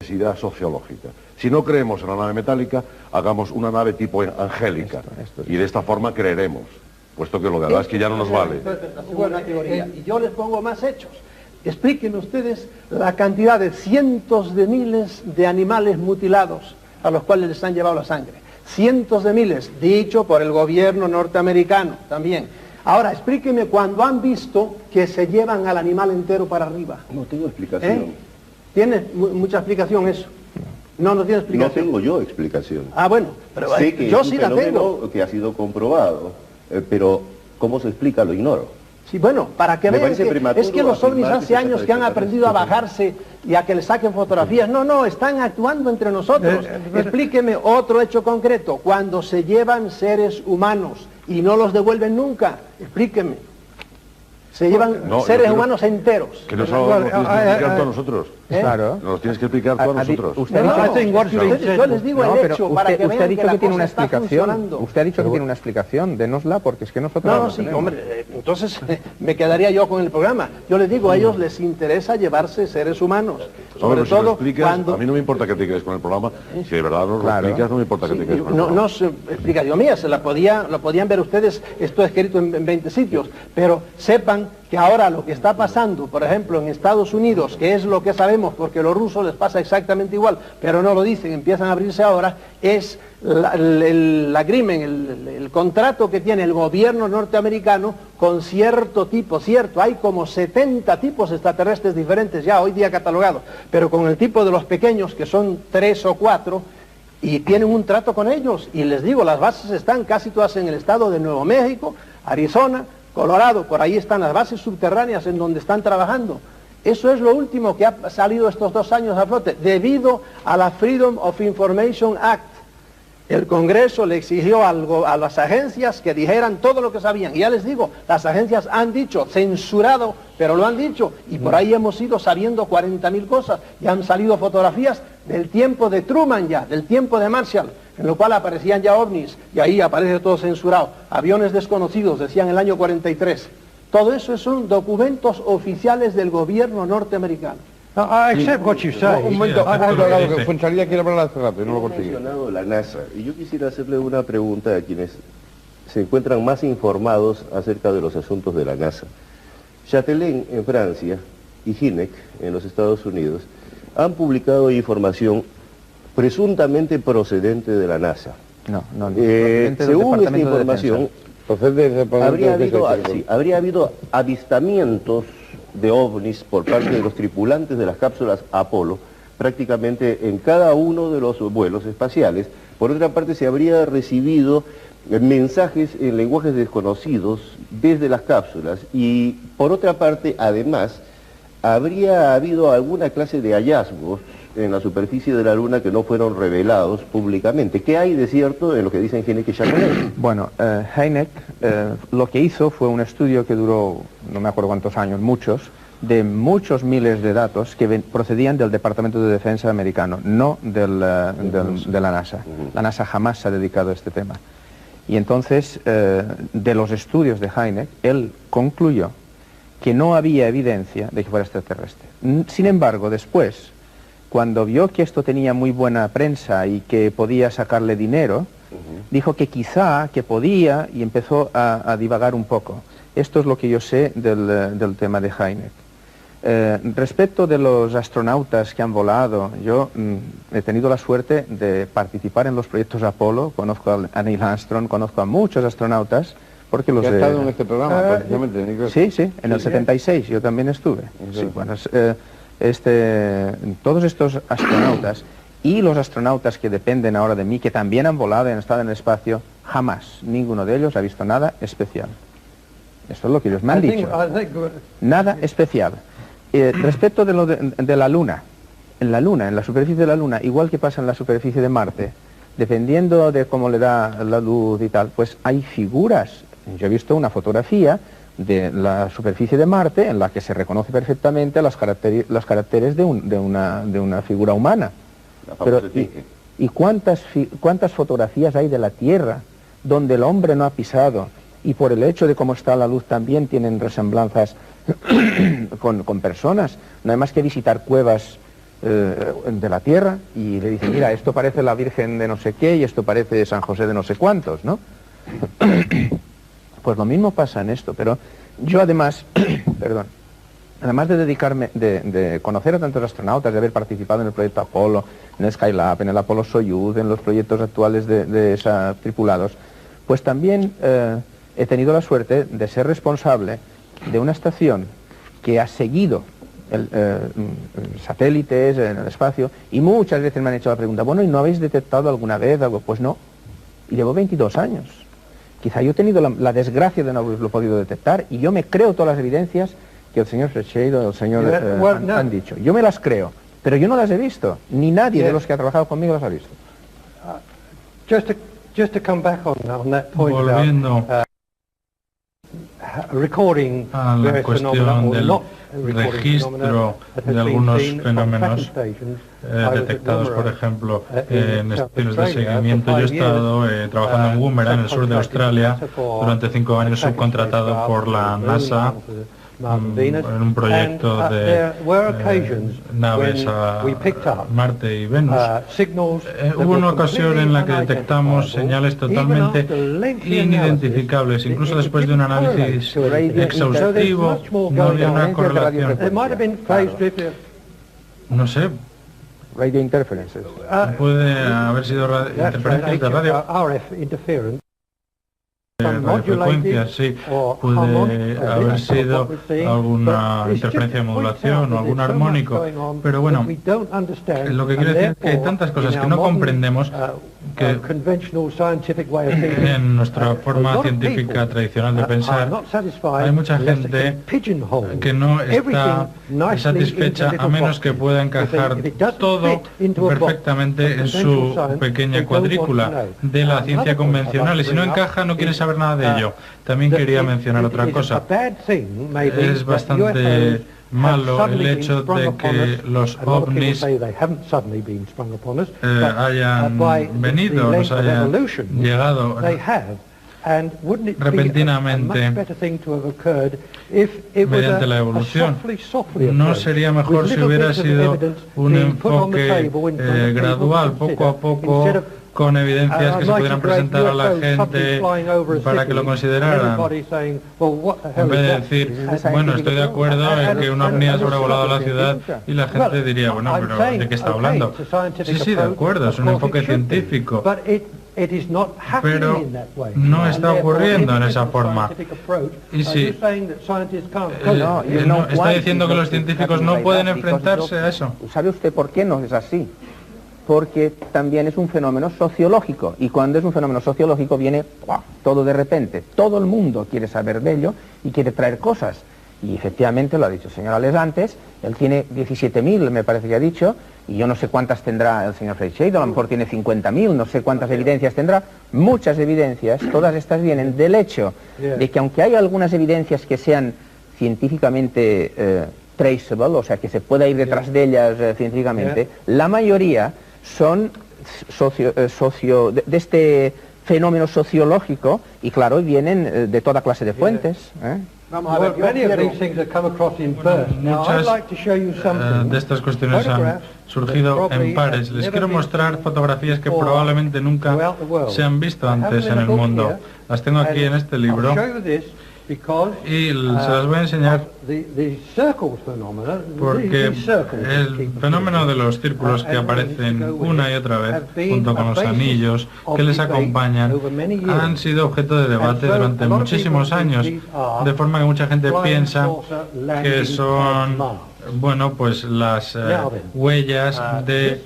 necesidad sociológica. Si no creemos en la nave metálica, hagamos una nave tipo angélica y de esta forma creeremos, puesto que lo de Adamski ya no nos vale. Una teoría. Y yo les pongo más hechos. Explíquenme ustedes la cantidad de cientos de miles de animales mutilados a los cuales les han llevado la sangre. Cientos de miles, dicho por el gobierno norteamericano también. Ahora, explíquenme cuando han visto que se llevan al animal entero para arriba. No tengo explicación. ¿Tiene mucha explicación eso? No tiene explicación. No tengo yo explicación. Ah, bueno, pero sé que yo es un sí la tengo. Que ha sido comprobado, pero ¿cómo se explica? Lo ignoro. Sí, bueno, para que vean que es que los ovnis hace años que han aprendido a bajarse y a que le saquen fotografías. No, están actuando entre nosotros. Explíqueme otro hecho concreto. Cuando se llevan seres humanos y no los devuelven nunca, explíqueme. Se llevan seres humanos enteros. Que nos lo tienes que explicar tú a nosotros. Claro. Nos lo tienes que explicar tú a nosotros. Yo les digo el hecho para que vean que la tiene una cosa está funcionando. Usted ha dicho que tiene una explicación, dénosla, porque es que nosotros no sí, hombre, entonces me quedaría yo con el programa. Yo les digo, a ellos les interesa llevarse seres humanos. Sobre todo cuando... A mí no me importa que te quedes con el programa, si de verdad nos lo explicas, no me importa que te quedes con el programa. No es explicación mía, lo podían ver ustedes, esto escrito en 20 sitios, pero sepan que ahora lo que está pasando, por ejemplo, en Estados Unidos, que es lo que sabemos, porque a los rusos les pasa exactamente igual, pero no lo dicen, empiezan a abrirse ahora, es el agreement, el contrato que tiene el gobierno norteamericano con cierto tipo, hay como 70 tipos extraterrestres diferentes ya hoy día catalogados, pero con el tipo de los pequeños, que son 3 o 4, y tienen un trato con ellos, y les digo, las bases están casi todas en el estado de Nuevo México, Arizona, Colorado, por ahí están las bases subterráneas en donde están trabajando. Eso es lo último que ha salido estos 2 años a flote, debido a la Freedom of Information Act. El Congreso le exigió a las agencias que dijeran todo lo que sabían. Y ya les digo, las agencias han dicho, censurado, pero lo han dicho. Y por ahí hemos ido sabiendo 40.000 cosas. Y han salido fotografías del tiempo de Truman ya, del tiempo de Marshall, en lo cual aparecían ya ovnis. Y ahí aparece todo censurado. Aviones desconocidos, decían el año 43. Todo eso son documentos oficiales del gobierno norteamericano. I accept what you say. Un momento, Fuenzalía quiere hablar hace rato y no lo consigue. Ha mencionado la NASA, y yo quisiera hacerle una pregunta a quienes se encuentran más informados acerca de los asuntos de la NASA. Chatelain en Francia y Hynek en los Estados Unidos han publicado información presuntamente procedente de la NASA. Según esta información, habría habido avistamientos de ovnis por parte de los tripulantes de las cápsulas Apolo, prácticamente en cada uno de los vuelos espaciales. Por otra parte, se habría recibido mensajes en lenguajes desconocidos desde las cápsulas, y por otra parte, además, habría habido alguna clase de hallazgos en la superficie de la Luna que no fueron revelados públicamente. ¿Qué hay de cierto en lo que dicen Hynek y Chatelain? Bueno, Hynek lo que hizo fue un estudio que duró, no me acuerdo cuántos años, muchos, de muchos miles de datos que procedían del Departamento de Defensa americano, no de la NASA. La NASA jamás se ha dedicado a este tema. Y entonces, de los estudios de Hynek, él concluyó que no había evidencia de que fuera extraterrestre. Sin embargo, después, cuando vio que esto tenía muy buena prensa y que podía sacarle dinero, dijo que quizá, que podía, y empezó a divagar un poco. Esto es lo que yo sé del tema de Hynek. Respecto de los astronautas que han volado, yo he tenido la suerte de participar en los proyectos Apolo, conozco a Neil Armstrong, conozco a muchos astronautas, porque los he estado en este programa, precisamente. Sí, en el 76 yo también estuve. Sí, bueno, todos estos astronautas y los astronautas que dependen ahora de mí, que también han volado y han estado en el espacio, jamás ninguno de ellos ha visto nada especial. Esto es lo que ellos me han dicho. Nada especial. Respecto de la Luna, en la superficie de la Luna, igual que pasa en la superficie de Marte, dependiendo de cómo le da la luz y tal, pues hay figuras. Yo he visto una fotografía de la superficie de Marte en la que se reconoce perfectamente los caracteres de una figura humana. Pero, ¿y cuántas fotografías hay de la Tierra donde el hombre no ha pisado y por el hecho de cómo está la luz también tienen resemblanzas con personas? No hay más que visitar cuevas de la Tierra y le dicen, mira, esto parece la Virgen de no sé qué y esto parece San José de no sé cuántos, ¿no? Pues lo mismo pasa en esto, pero yo además, perdón, además de dedicarme, de conocer a tantos astronautas, de haber participado en el proyecto Apolo, en el Skylab, en el Apolo Soyuz, en los proyectos actuales de esa tripulados, pues también he tenido la suerte de ser responsable de una estación que ha seguido satélites en el espacio, y muchas veces me han hecho la pregunta, bueno, ¿y no habéis detectado alguna vez algo? Pues no, y llevo 22 años. Quizá yo he tenido la desgracia de no haberlo podido detectar, y yo me creo todas las evidencias que el señor Frecheid o el señor han dicho. Yo me las creo, pero yo no las he visto, ni nadie de los que ha trabajado conmigo las ha visto. Just to come back on that point volviendo about recording a la cuestión del registro de algunos fenómenos detectados, por ejemplo, en estaciones de seguimiento. Yo he estado trabajando en Woomera, en el sur de Australia, durante 5 años, subcontratado por la NASA en un proyecto de naves a Marte y Venus. Hubo una ocasión en la que detectamos señales totalmente inidentificables, incluso después de un análisis exhaustivo, no había una correlación. No sé. Radio interferences. Puede haber sido interferencias de radio. Radiofrecuencias, sí, puede haber sido alguna interferencia de modulación o algún armónico, pero bueno, lo que quiero decir es que hay tantas cosas que no comprendemos que en nuestra forma científica tradicional de pensar hay mucha gente que no está satisfecha a menos que pueda encajar todo perfectamente en su pequeña cuadrícula de la ciencia convencional, y si no encaja no quiere saber nada de ello. También quería mencionar otra cosa. Es bastante malo el hecho de que los ovnis hayan venido, nos hayan llegado repentinamente mediante la evolución. ¿No sería mejor si hubiera sido un enfoque gradual, poco a poco, con evidencias que se pudieran presentar a la gente para que lo consideraran, en vez de decir, bueno, estoy de acuerdo en que un ovni ha sobrevolado la ciudad, y la gente diría, bueno, pero ¿de qué está hablando? Sí, de acuerdo, es un enfoque científico, pero no está ocurriendo en esa forma. Y si está diciendo que los científicos no pueden enfrentarse a eso. ¿Sabe usted por qué no es así? Porque también es un fenómeno sociológico, y cuando es un fenómeno sociológico viene todo de repente. Todo el mundo quiere saber de ello y quiere traer cosas. Y efectivamente, lo ha dicho el señor Ales antes, él tiene 17.000, me parece que ha dicho, y yo no sé cuántas tendrá el señor Frecheid, a lo mejor tiene 50.000, no sé cuántas evidencias tendrá. Muchas evidencias, todas estas vienen del hecho de que aunque hay algunas evidencias que sean científicamente traceable, o sea, que se pueda ir detrás de ellas científicamente, la mayoría son de este fenómeno sociológico, y claro, vienen de toda clase de fuentes. Muchas de estas cuestiones han surgido en pares. Les quiero mostrar fotografías que probablemente nunca se han visto antes en el mundo. Las tengo aquí en este libro y se las voy a enseñar porque el fenómeno de los círculos que aparecen una y otra vez junto con los anillos que les acompañan han sido objeto de debate durante muchísimos años, de forma que mucha gente piensa que son, bueno, pues las huellas de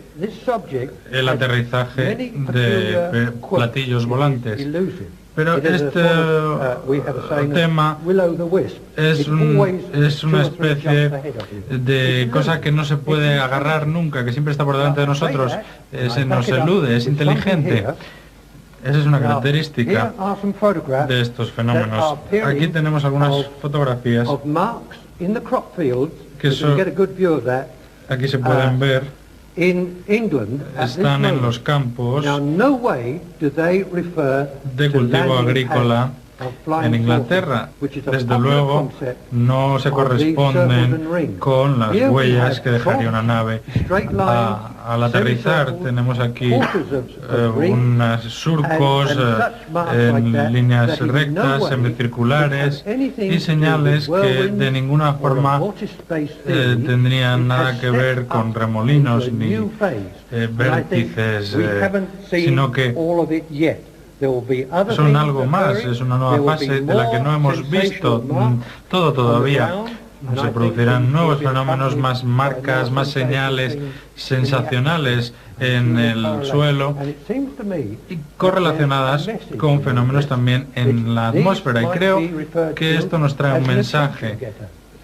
el aterrizaje de platillos volantes. Pero este tema es una especie de cosa que no se puede agarrar nunca, que siempre está por delante de nosotros, se nos elude, es inteligente. Esa es una característica de estos fenómenos. Aquí tenemos algunas fotografías que aquí se pueden ver. Están en los campos de cultivo agrícola En Inglaterra, desde luego, no se corresponden con las huellas que dejaría una nave al aterrizar. Tenemos aquí unos surcos en líneas rectas, semicirculares y señales que de ninguna forma tendrían nada que ver con remolinos ni vértices, sino que son algo más, es una nueva fase de la que no hemos visto todo todavía. Se producirán nuevos fenómenos, más marcas, más señales sensacionales en el suelo y correlacionadas con fenómenos también en la atmósfera. Y creo que esto nos trae un mensaje.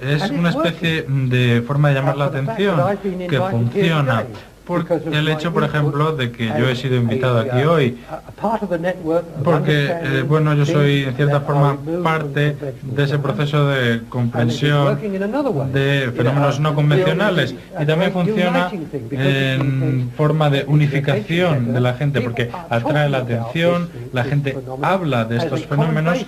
Es una especie de forma de llamar la atención que funciona. Por el hecho, por ejemplo, de que yo he sido invitado aquí hoy, porque, bueno, yo soy en cierta forma parte de ese proceso de comprensión de fenómenos no convencionales, y también funciona en forma de unificación de la gente, porque atrae la atención, la gente habla de estos fenómenos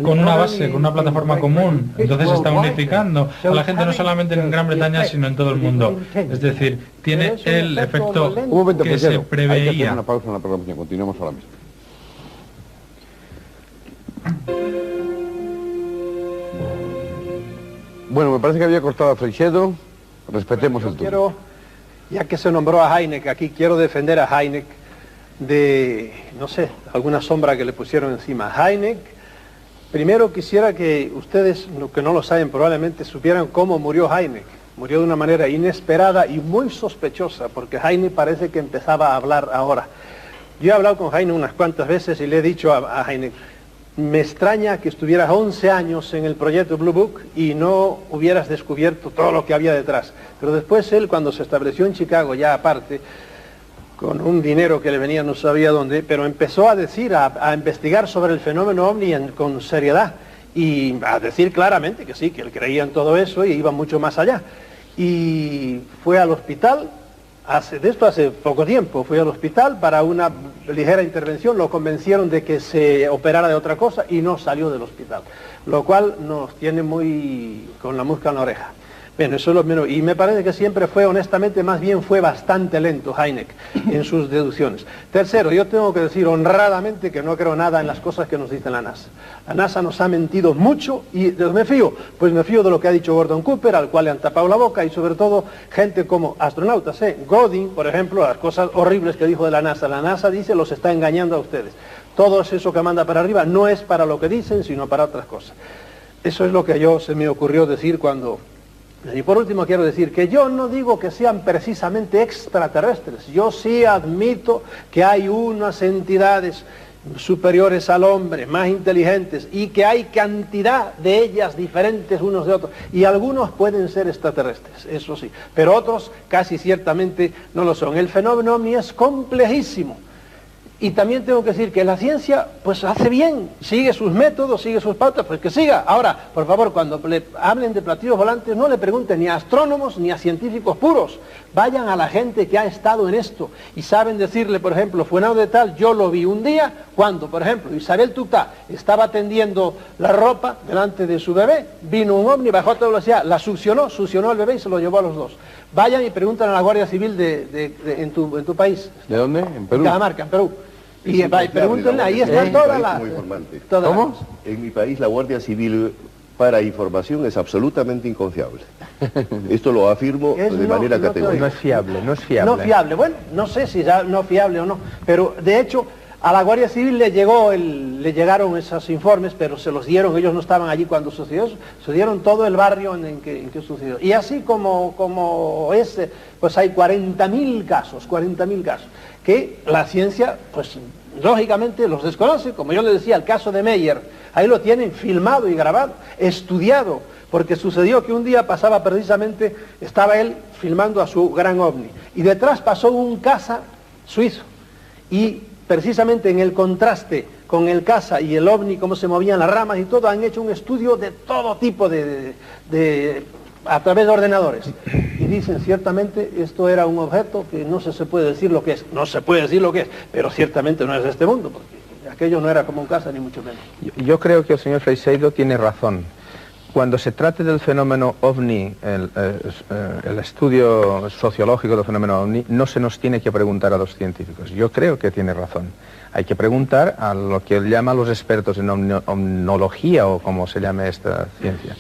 con una base, con una plataforma común, entonces se está unificando a la gente no solamente en Gran Bretaña, sino en todo el mundo. Es decir, tiene el efecto que se preveía. Hay que hacer una pausa en la programación, continuemos ahora mismo. Bueno, me parece que había cortado a Freixedo, respetemos el turno. Ya que se nombró a Hynek, aquí quiero defender a Hynek de, no sé, alguna sombra que le pusieron encima. Hynek, primero quisiera que ustedes, que no lo saben, probablemente supieran cómo murió Hynek. Murió de una manera inesperada y muy sospechosa, porque Hynek parece que empezaba a hablar ahora. Yo he hablado con Hynek unas cuantas veces y le he dicho a Hynek, me extraña que estuvieras 11 años en el proyecto Blue Book y no hubieras descubierto todo lo que había detrás. Pero después él, cuando se estableció en Chicago, ya aparte, con un dinero que le venía no sabía dónde, pero empezó a decir, a investigar sobre el fenómeno OVNI con seriedad y a decir claramente que sí, que él creía en todo eso y iba mucho más allá. Y fue al hospital, hace poco tiempo, fue al hospital para una ligera intervención, lo convencieron de que se operara de otra cosa y no salió del hospital, lo cual nos tiene muy con la mosca en la oreja. Bueno, eso es lo menos, y me parece que siempre fue, honestamente, más bien fue bastante lento Hynek en sus deducciones. Tercero, yo tengo que decir honradamente que no creo nada en las cosas que nos dice la NASA. La NASA nos ha mentido mucho y ¿de dónde me fío? Pues me fío de lo que ha dicho Gordon Cooper, al cual le han tapado la boca, y sobre todo gente como astronautas, Godin, por ejemplo, las cosas horribles que dijo de la NASA. La NASA dice, los está engañando a ustedes. Todo eso que manda para arriba no es para lo que dicen, sino para otras cosas. Eso es lo que se me ocurrió decir cuando... Y por último quiero decir que yo no digo que sean precisamente extraterrestres, yo sí admito que hay unas entidades superiores al hombre, más inteligentes, y que hay cantidad de ellas diferentes unos de otros, y algunos pueden ser extraterrestres, eso sí, pero otros casi ciertamente no lo son. El fenómeno OVNI es complejísimo. Y también tengo que decir que la ciencia, pues hace bien, sigue sus métodos, sigue sus pautas, pues que siga. Ahora, por favor, cuando le hablen de platillos volantes, no le pregunten ni a astrónomos ni a científicos puros. Vayan a la gente que ha estado en esto y saben decirle, por ejemplo, fulano de tal, yo lo vi un día cuando, por ejemplo, Isabel Tutá estaba tendiendo la ropa delante de su bebé, vino un ovni, bajó a toda velocidad, la succionó al bebé y se lo llevó a los dos. Vayan y preguntan a la Guardia Civil en tu país. ¿De dónde? En Perú. En Cajamarca, en Perú. Y pregúntenle, ahí está toda la... ¿Cómo? En mi país la Guardia Civil para información es absolutamente inconfiable. Esto lo afirmo de manera categórica. No es fiable, no es fiable. No fiable, bueno, no sé si ya no fiable o no, pero de hecho a la Guardia Civil le llegaron esos informes, pero se los dieron, ellos no estaban allí cuando sucedió eso, se dieron todo el barrio en que sucedió. Y así como ese, pues hay 40.000 casos, que la ciencia, pues lógicamente los desconoce, como yo les decía, el caso de Meyer, ahí lo tienen filmado y grabado, estudiado, porque sucedió que un día pasaba precisamente, estaba él filmando a su gran ovni, y detrás pasó un caza suizo, y precisamente en el contraste con el caza y el ovni, cómo se movían las ramas y todo, han hecho un estudio de todo tipo a través de ordenadores. Y dicen, ciertamente, esto era un objeto que no se puede decir lo que es. No se puede decir lo que es, pero ciertamente no es de este mundo, porque aquello no era como un casa ni mucho menos. Yo creo que el señor Freixedo tiene razón. Cuando se trate del fenómeno OVNI, el estudio sociológico del fenómeno OVNI, no se nos tiene que preguntar a los científicos. Yo creo que tiene razón. Hay que preguntar a lo que llaman los expertos en omnología o como se llame esta ciencia.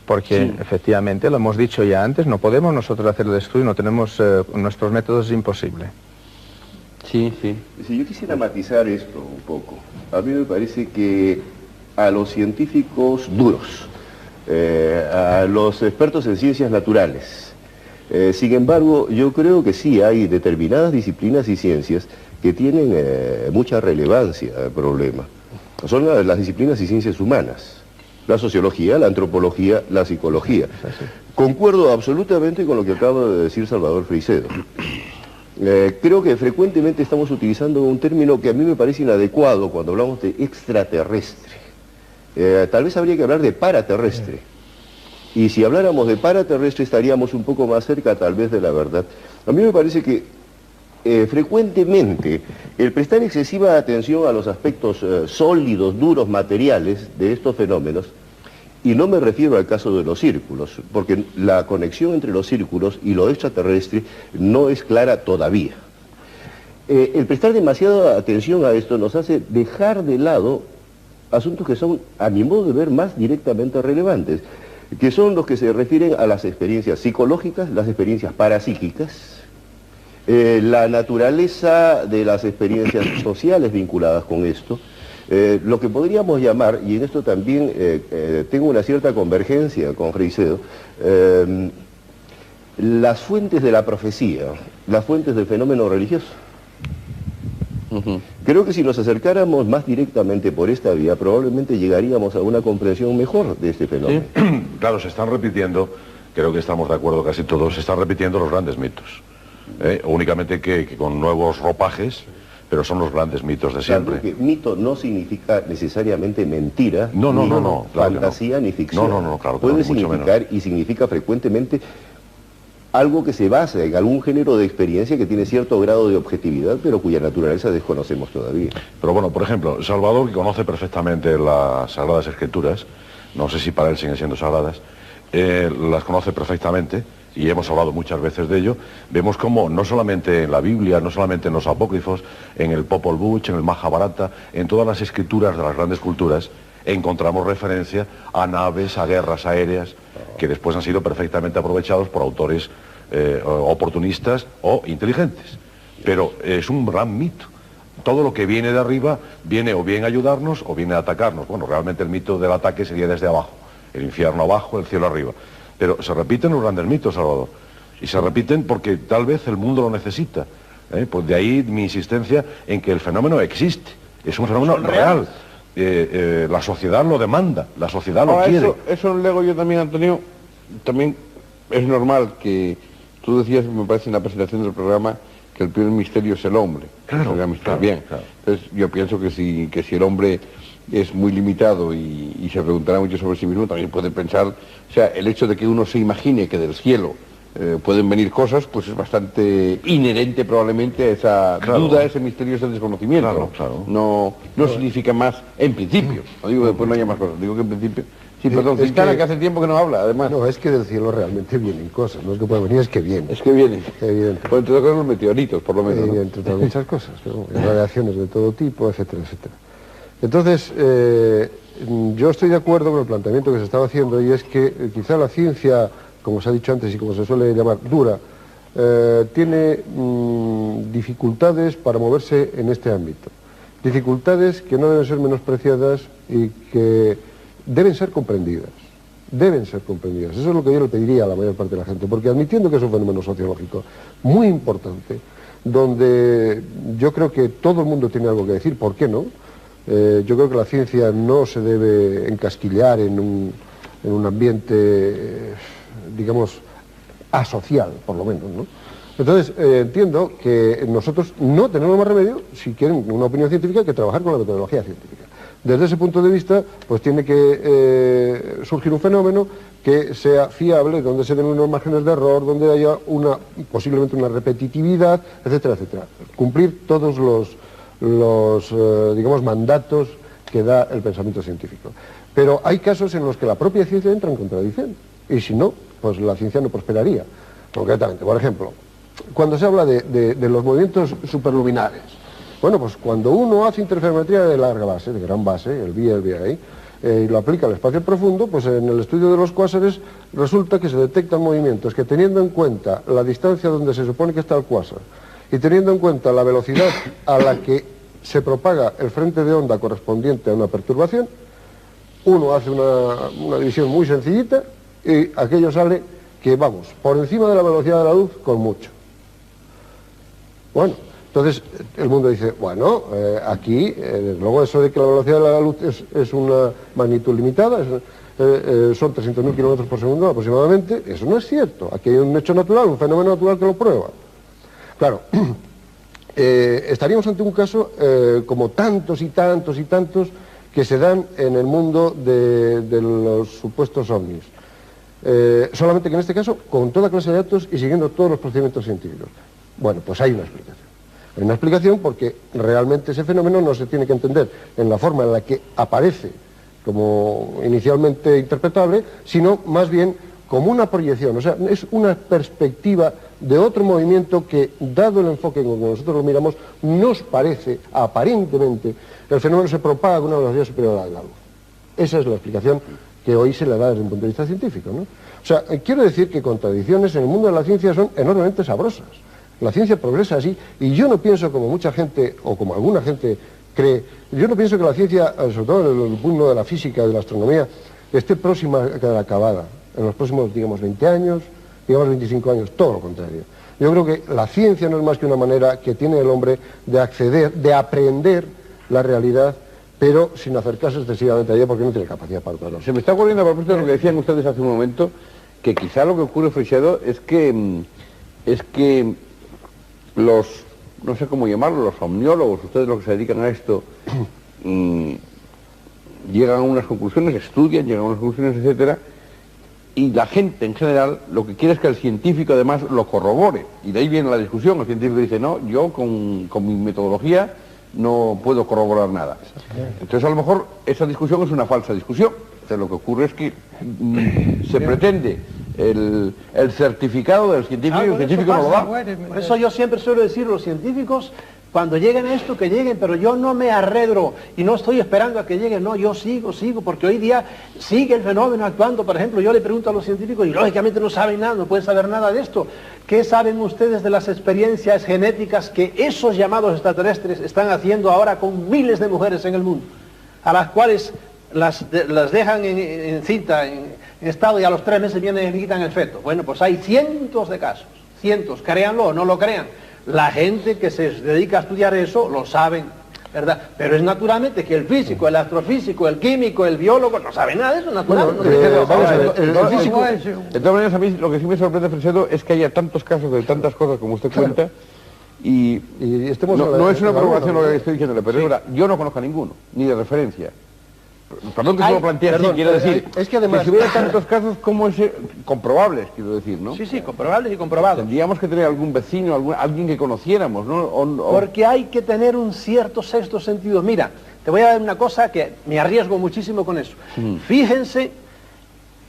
Porque sí, efectivamente, lo hemos dicho ya antes, no podemos nosotros hacer el estudio, no tenemos nuestros métodos, es imposible. Sí, sí. Si yo quisiera matizar esto un poco, a mí me parece que a los científicos duros, a los expertos en ciencias naturales, sin embargo, yo creo que sí hay determinadas disciplinas y ciencias que tienen mucha relevancia al problema. Son las disciplinas y ciencias humanas. La sociología, la antropología, la psicología. Concuerdo absolutamente con lo que acaba de decir Salvador Freixedo. Creo que frecuentemente estamos utilizando un término que a mí me parece inadecuado cuando hablamos de extraterrestre. Tal vez habría que hablar de paraterrestre. Y si habláramos de paraterrestre estaríamos un poco más cerca tal vez de la verdad. A mí me parece que frecuentemente el prestar excesiva atención a los aspectos sólidos, duros, materiales de estos fenómenos, y no me refiero al caso de los círculos, porque la conexión entre los círculos y lo extraterrestre no es clara todavía. El prestar demasiada atención a esto nos hace dejar de lado asuntos que son, a mi modo de ver, más directamente relevantes, que son los que se refieren a las experiencias psicológicas, las experiencias parapsíquicas, la naturaleza de las experiencias sociales vinculadas con esto, lo que podríamos llamar, y en esto también tengo una cierta convergencia con Freixedo, las fuentes de la profecía, las fuentes del fenómeno religioso. Creo que si nos acercáramos más directamente por esta vía, probablemente llegaríamos a una comprensión mejor de este fenómeno. ¿Sí? Claro, se están repitiendo, creo que estamos de acuerdo casi todos, se están repitiendo los grandes mitos. Únicamente que con nuevos ropajes, pero son los grandes mitos de siempre. Claro, porque mito no significa necesariamente mentira, no, fantasía, ni ficción. Claro, puede significar y significa frecuentemente algo que se basa en algún género de experiencia que tiene cierto grado de objetividad, pero cuya naturaleza desconocemos todavía. Pero bueno, por ejemplo, Salvador, que conoce perfectamente las Sagradas Escrituras, no sé si para él siguen siendo sagradas, las conoce perfectamente, y hemos hablado muchas veces de ello. Vemos como no solamente en la Biblia, no solamente en los apócrifos, en el Popol Vuh, en el Mahabharata, en todas las escrituras de las grandes culturas, encontramos referencia a naves, a guerras aéreas, que después han sido perfectamente aprovechados por autores oportunistas o inteligentes. Pero es un gran mito. Todo lo que viene de arriba viene o bien a ayudarnos o viene a atacarnos. Bueno, realmente el mito del ataque sería desde abajo. El infierno abajo, el cielo arriba. Pero se repiten los grandes mitos, Salvador. Y se repiten porque tal vez el mundo lo necesita. Pues de ahí mi insistencia en que el fenómeno existe. Es un fenómeno real. La sociedad lo demanda, la sociedad lo quiere. Eso lo leo yo también, Antonio. También es normal que tú decías, me parece en la presentación del programa, que el primer misterio es el hombre. Claro, bien. Claro. Entonces yo pienso que si el hombre es muy limitado y se preguntará mucho sobre sí mismo, también puede pensar, o sea, el hecho de que uno se imagine que del cielo pueden venir cosas, pues es bastante inherente probablemente a esa duda, a ese misterio, ese desconocimiento. No significa más en principio, no digo que después no haya más cosas, digo que en principio... Sí, perdón, Cintana, que hace tiempo que no habla, además. No, es que del cielo realmente vienen cosas, no es que puedan venir, es que vienen. Es que vienen. Evidente. Pues entre otras los meteoritos, por lo menos, ¿no? Entre otras muchas cosas, ¿no? Radiaciones de todo tipo, etcétera, etcétera. Entonces, yo estoy de acuerdo con el planteamiento que se estaba haciendo, y es que quizá la ciencia, como se ha dicho antes y como se suele llamar, dura, tiene dificultades para moverse en este ámbito. Dificultades que no deben ser menospreciadas y que deben ser comprendidas. Deben ser comprendidas. Eso es lo que yo le pediría a la mayor parte de la gente, porque admitiendo que es un fenómeno sociológico muy importante, donde yo creo que todo el mundo tiene algo que decir, ¿por qué no? Yo creo que la ciencia no se debe encasquillar en un ambiente, digamos, asocial, por lo menos, ¿no? Entonces, entiendo que nosotros no tenemos más remedio, si quieren una opinión científica, que trabajar con la metodología científica. Desde ese punto de vista, pues tiene que surgir un fenómeno que sea fiable, donde se den unos márgenes de error, donde haya posiblemente una repetitividad, etcétera, etcétera. Cumplir todos digamos, mandatos que da el pensamiento científico. Pero hay casos en los que la propia ciencia entra en contradicción, y si no, pues la ciencia no prosperaría. Concretamente, por ejemplo, cuando se habla de los movimientos superluminares, bueno, pues cuando uno hace interferometría de larga base, de gran base, el BI y el BI, y lo aplica al espacio profundo, pues en el estudio de los cuásares resulta que se detectan movimientos que, teniendo en cuenta la distancia donde se supone que está el cuásar y teniendo en cuenta la velocidad a la que se propaga el frente de onda correspondiente a una perturbación, uno hace una división muy sencillita y aquello sale que, vamos, por encima de la velocidad de la luz con mucho. Bueno, entonces el mundo dice, bueno, aquí, luego eso de que la velocidad de la luz es una magnitud limitada, son 300.000 kilómetros por segundo aproximadamente, eso no es cierto. Aquí hay un hecho natural, un fenómeno natural que lo prueba. Claro, estaríamos ante un caso como tantos y tantos y tantos que se dan en el mundo de los supuestos ovnis. Solamente que en este caso con toda clase de datos y siguiendo todos los procedimientos científicos. Bueno, pues hay una explicación. Hay una explicación porque realmente ese fenómeno no se tiene que entender en la forma en la que aparece como inicialmente interpretable, sino más bien como una proyección, o sea, es una perspectiva de otro movimiento que, dado el enfoque con que nosotros lo miramos, nos parece, aparentemente, el fenómeno se propaga con una velocidad superior a la de la luz. Esa es la explicación que hoy se le da desde un punto de vista científico, ¿no? O sea, quiero decir que contradicciones en el mundo de la ciencia son enormemente sabrosas. La ciencia progresa así, y yo no pienso, como mucha gente, o como alguna gente cree, yo no pienso que la ciencia, sobre todo en el mundo de la física, de la astronomía, esté próxima a quedar acabada en los próximos, digamos, 20 años, digamos 25 años, todo lo contrario. Yo creo que la ciencia no es más que una manera que tiene el hombre de acceder, de aprender la realidad, pero sin acercarse excesivamente a ella porque no tiene capacidad para hacerlo. Se me está ocurriendo a propósito de lo que decían ustedes hace un momento, que quizá lo que ocurre, Freixedo, es que los, no sé cómo llamarlo, los omniólogos, ustedes los que se dedican a esto, llegan a unas conclusiones, estudian, llegan a unas conclusiones, etcétera, y la gente en general lo que quiere es que el científico además lo corrobore, y de ahí viene la discusión. El científico dice, no, yo con mi metodología no puedo corroborar nada. Entonces a lo mejor esa discusión es una falsa discusión. Entonces lo que ocurre es que se pretende el certificado del científico, y el científico no lo da. Por eso yo siempre suelo decir, los científicos, cuando lleguen a esto, que lleguen, pero yo no me arredro y no estoy esperando a que lleguen, no, yo sigo, porque hoy día sigue el fenómeno actuando. Por ejemplo, yo le pregunto a los científicos, y lógicamente no saben nada, no pueden saber nada de esto. ¿Qué saben ustedes de las experiencias genéticas que esos llamados extraterrestres están haciendo ahora con miles de mujeres en el mundo? A las cuales las dejan en cinta, en estado, y a los 3 meses vienen y le quitan el feto. Bueno, pues hay cientos de casos, cientos, créanlo o no lo crean. La gente que se dedica a estudiar eso lo saben, ¿verdad? Pero es naturalmente que el físico, el astrofísico, el químico, el biólogo no sabe nada de eso, natural. Bueno, vamos a ver, el físico, de todas maneras, a mí lo que sí me sorprende, Freixedo, es que haya tantos casos de tantas cosas como usted cuenta, y no es una provocación lo que estoy diciéndole, pero es verdad, yo no conozco a ninguno, ni de referencia. Perdón que se lo plantee así, quiero decir, es que además, si hubiera tantos casos como ese, comprobables, quiero decir, ¿no? Sí, comprobables y comprobados. Tendríamos que tener algún vecino, alguien que conociéramos, ¿no? Porque hay que tener un cierto sexto sentido. Mira, te voy a dar una cosa que me arriesgo muchísimo con eso. Fíjense,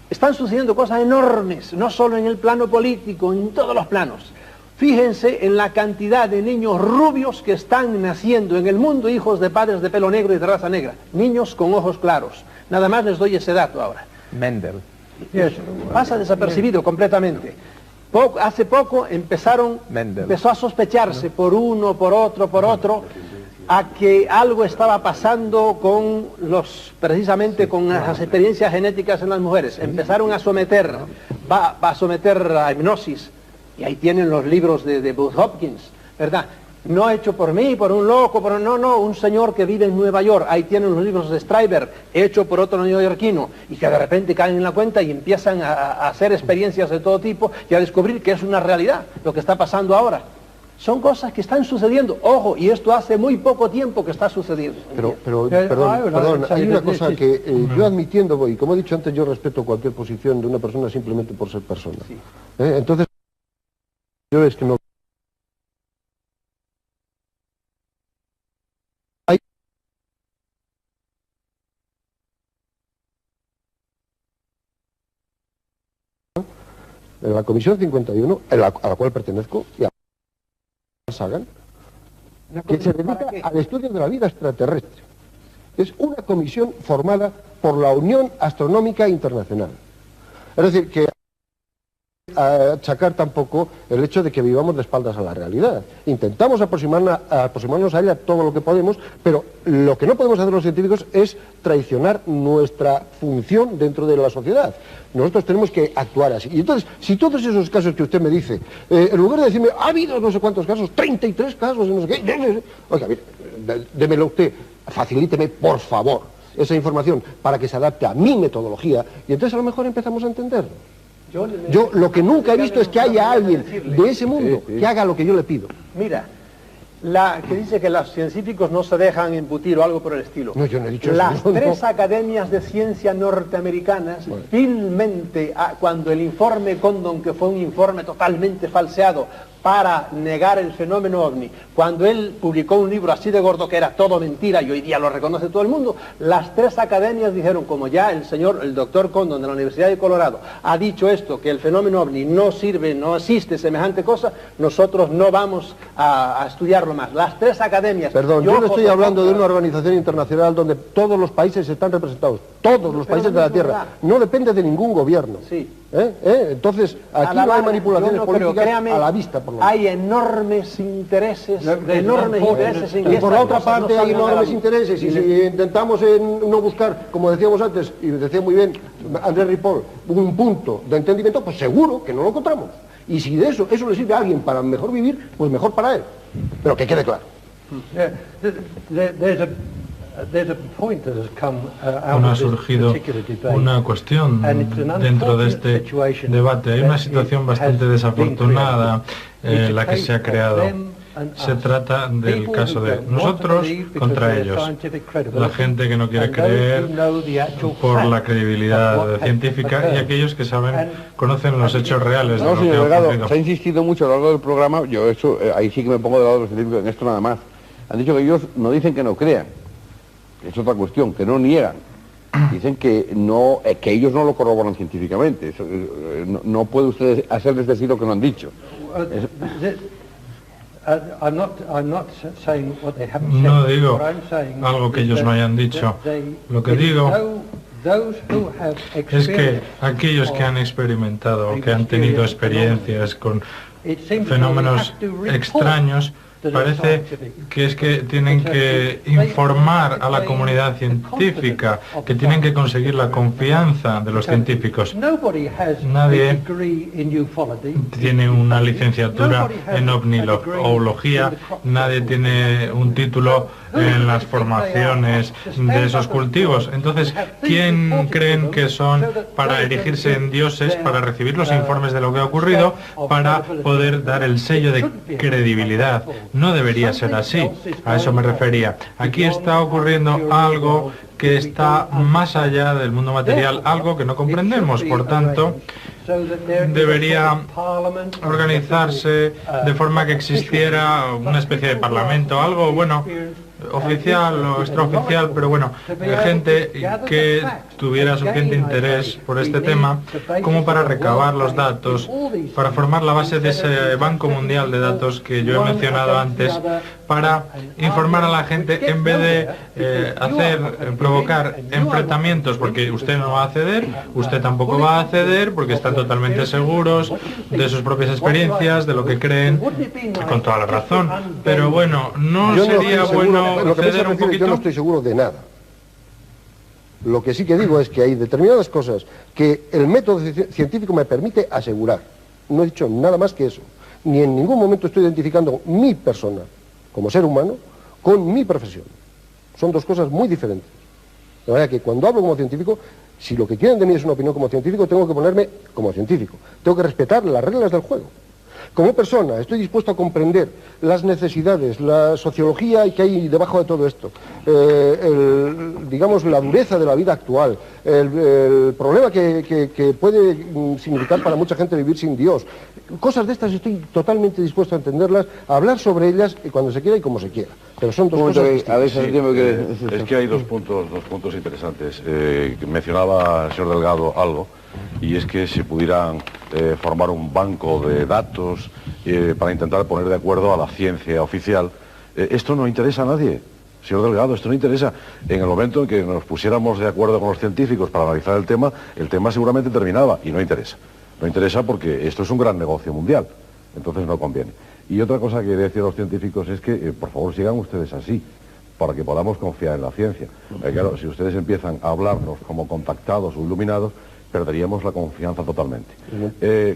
están sucediendo cosas enormes, no solo en el plano político, en todos los planos. Fíjense en la cantidad de niños rubios que están naciendo en el mundo, hijos de padres de pelo negro y de raza negra. Niños con ojos claros. Nada más les doy ese dato ahora. Mendel. Pasa desapercibido completamente. Hace poco empezó a sospecharse por uno, por otro, a que algo estaba pasando con precisamente con las experiencias genéticas en las mujeres. Empezaron a someter, va a someter a hipnosis. Y ahí tienen los libros de Booth Hopkins, ¿verdad? No hecho por mí, por un loco, un señor que vive en Nueva York. Ahí tienen los libros de Stryber, hecho por otro neoyorquino, y que de repente caen en la cuenta y empiezan a hacer experiencias de todo tipo y a descubrir que es una realidad lo que está pasando ahora. Son cosas que están sucediendo, ojo, y esto hace muy poco tiempo que está sucediendo. Perdón, hay una cosa que yo admitiendo, y como he dicho antes, yo respeto cualquier posición de una persona simplemente por ser persona. Sí. Entonces, yo es que no en la Comisión 51, a la cual pertenezco, y a Sagan, que se dedica al estudio de la vida extraterrestre. Es una comisión formada por la Unión Astronómica Internacional. Es decir, que achacar tampoco el hecho de que vivamos de espaldas a la realidad. Intentamos aproximarnos a ella todo lo que podemos, pero lo que no podemos hacer los científicos es traicionar nuestra función dentro de la sociedad. Nosotros tenemos que actuar así. Y entonces, si todos esos casos que usted me dice, en lugar de decirme, ha habido no sé cuántos casos, 33 casos, no sé qué, oiga, mire, démelo usted, facilíteme, por favor, esa información para que se adapte a mi metodología, y entonces a lo mejor empezamos a entenderlo. Yo lo que nunca he visto es que haya alguien de ese mundo que haga lo que yo le pido. Mira, que dice que los científicos no se dejan embutir o algo por el estilo. No, yo no he dicho eso. Las tres academias de ciencia norteamericanas, vilmente, cuando el informe Condon, que fue un informe totalmente falseado para negar el fenómeno ovni, cuando él publicó un libro así de gordo que era todo mentira y hoy día lo reconoce todo el mundo, las tres academias dijeron, como ya el doctor Condon de la Universidad de Colorado ha dicho esto, que el fenómeno ovni no sirve, no existe semejante cosa, nosotros no vamos a estudiarlo más. Las tres academias... Perdón, yo no estoy hablando de una organización internacional donde todos los países están representados, todos los países de la Tierra, no depende de ningún gobierno. Sí. Entonces, aquí no hay manipulaciones políticas a la vista, por lo menos. Hay enormes intereses, en y por la otra parte hay enormes intereses, y si intentamos no buscar, como decíamos antes, y decía muy bien Andrés Ripoll, un punto de entendimiento, pues seguro que no lo encontramos. Y si de eso le sirve a alguien para mejor vivir, pues mejor para él. Pero que quede claro. Ha surgido una cuestión dentro de este debate. Hay una situación bastante desafortunada la que se ha creado. Se trata del caso de nosotros contra ellos. La gente que no quiere creer por la credibilidad científica y aquellos que conocen los hechos reales de lo que ha ocurrido. Se ha insistido mucho a lo largo del programa, ahí sí que me pongo del lado de los científicos en esto nada más. Han dicho que ellos no dicen que no crean. Es otra cuestión, que no niegan. Dicen que ellos no lo corroboran científicamente. Eso, no puede usted hacerles decir lo que no han dicho. No digo algo que ellos no hayan dicho. Lo que digo es que aquellos que han experimentado o que han tenido experiencias con fenómenos extraños, parece que es que tienen que informar a la comunidad científica, que tienen que conseguir la confianza de los científicos. Nadie tiene una licenciatura en ovnilogía, nadie tiene un título en las formaciones de esos cultivos. Entonces, ¿quién creen que son para erigirse en dioses, para recibir los informes de lo que ha ocurrido, para poder dar el sello de credibilidad? No debería ser así, a eso me refería. Aquí está ocurriendo algo que está más allá del mundo material, algo que no comprendemos, por tanto, debería organizarse de forma que existiera una especie de parlamento, algo, bueno, oficial o extraoficial, pero bueno, gente que tuviera suficiente interés por este tema como para recabar los datos, para formar la base de ese Banco Mundial de Datos que yo he mencionado antes, para informar a la gente en vez de provocar enfrentamientos, porque usted no va a ceder, usted tampoco va a ceder, porque están totalmente seguros de sus propias experiencias, de lo que creen, con toda la razón. Pero bueno, ¿no sería bueno ceder un poquito? Yo no estoy seguro de nada. Lo que sí que digo es que hay determinadas cosas que el método científico me permite asegurar. No he dicho nada más que eso. Ni en ningún momento estoy identificando mi persona como ser humano con mi profesión. Son dos cosas muy diferentes. De manera que cuando hablo como científico, si lo que quieren de mí es una opinión como científico, tengo que ponerme como científico. Tengo que respetar las reglas del juego. Como persona, estoy dispuesto a comprender las necesidades, la sociología que hay debajo de todo esto, digamos, la dureza de la vida actual, el problema que puede significar para mucha gente vivir sin Dios. Cosas de estas estoy totalmente dispuesto a entenderlas, a hablar sobre ellas y cuando se quiera y como se quiera. Pero son dos cosas distintas. Es que hay dos puntos interesantes. Mencionaba el señor Delgado algo, y es que se pudieran formar un banco de datos para intentar poner de acuerdo a la ciencia oficial. Esto no interesa a nadie, señor Delgado, esto no interesa. En el momento en que nos pusiéramos de acuerdo con los científicos para analizar el tema seguramente terminaba, y no interesa. No interesa porque esto es un gran negocio mundial, entonces no conviene. Y otra cosa que decir a los científicos es que, por favor, sigan ustedes así, para que podamos confiar en la ciencia. Claro, si ustedes empiezan a hablarnos como contactados o iluminados, perderíamos la confianza totalmente.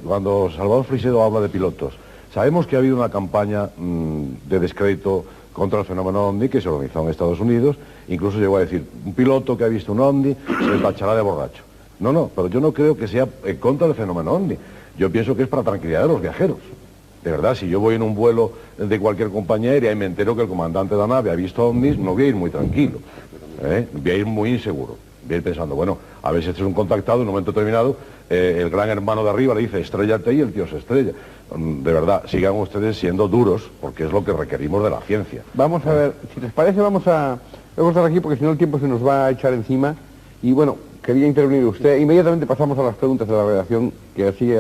Cuando Salvador Freixedo habla de pilotos, sabemos que ha habido una campaña de descrédito contra el fenómeno OVNI que se organizó en Estados Unidos, incluso llegó a decir, un piloto que ha visto un OVNI se le tachará de borracho. No, pero yo no creo que sea contra el fenómeno OVNI. Yo pienso que es para tranquilidad de los viajeros. De verdad, si yo voy en un vuelo de cualquier compañía aérea y me entero que el comandante de la nave ha visto ovnis, no voy a ir muy tranquilo, voy a ir muy inseguro, voy a ir pensando, bueno, a veces es un contactado, en un momento determinado, el gran hermano de arriba le dice, estréllate, y el tío se estrella. De verdad, sigan ustedes siendo duros, porque es lo que requerimos de la ciencia. Vamos a ver, si les parece, vamos a estar aquí, porque si no el tiempo se nos va a echar encima, y bueno, quería intervenir usted. Inmediatamente pasamos a las preguntas de la redacción, que así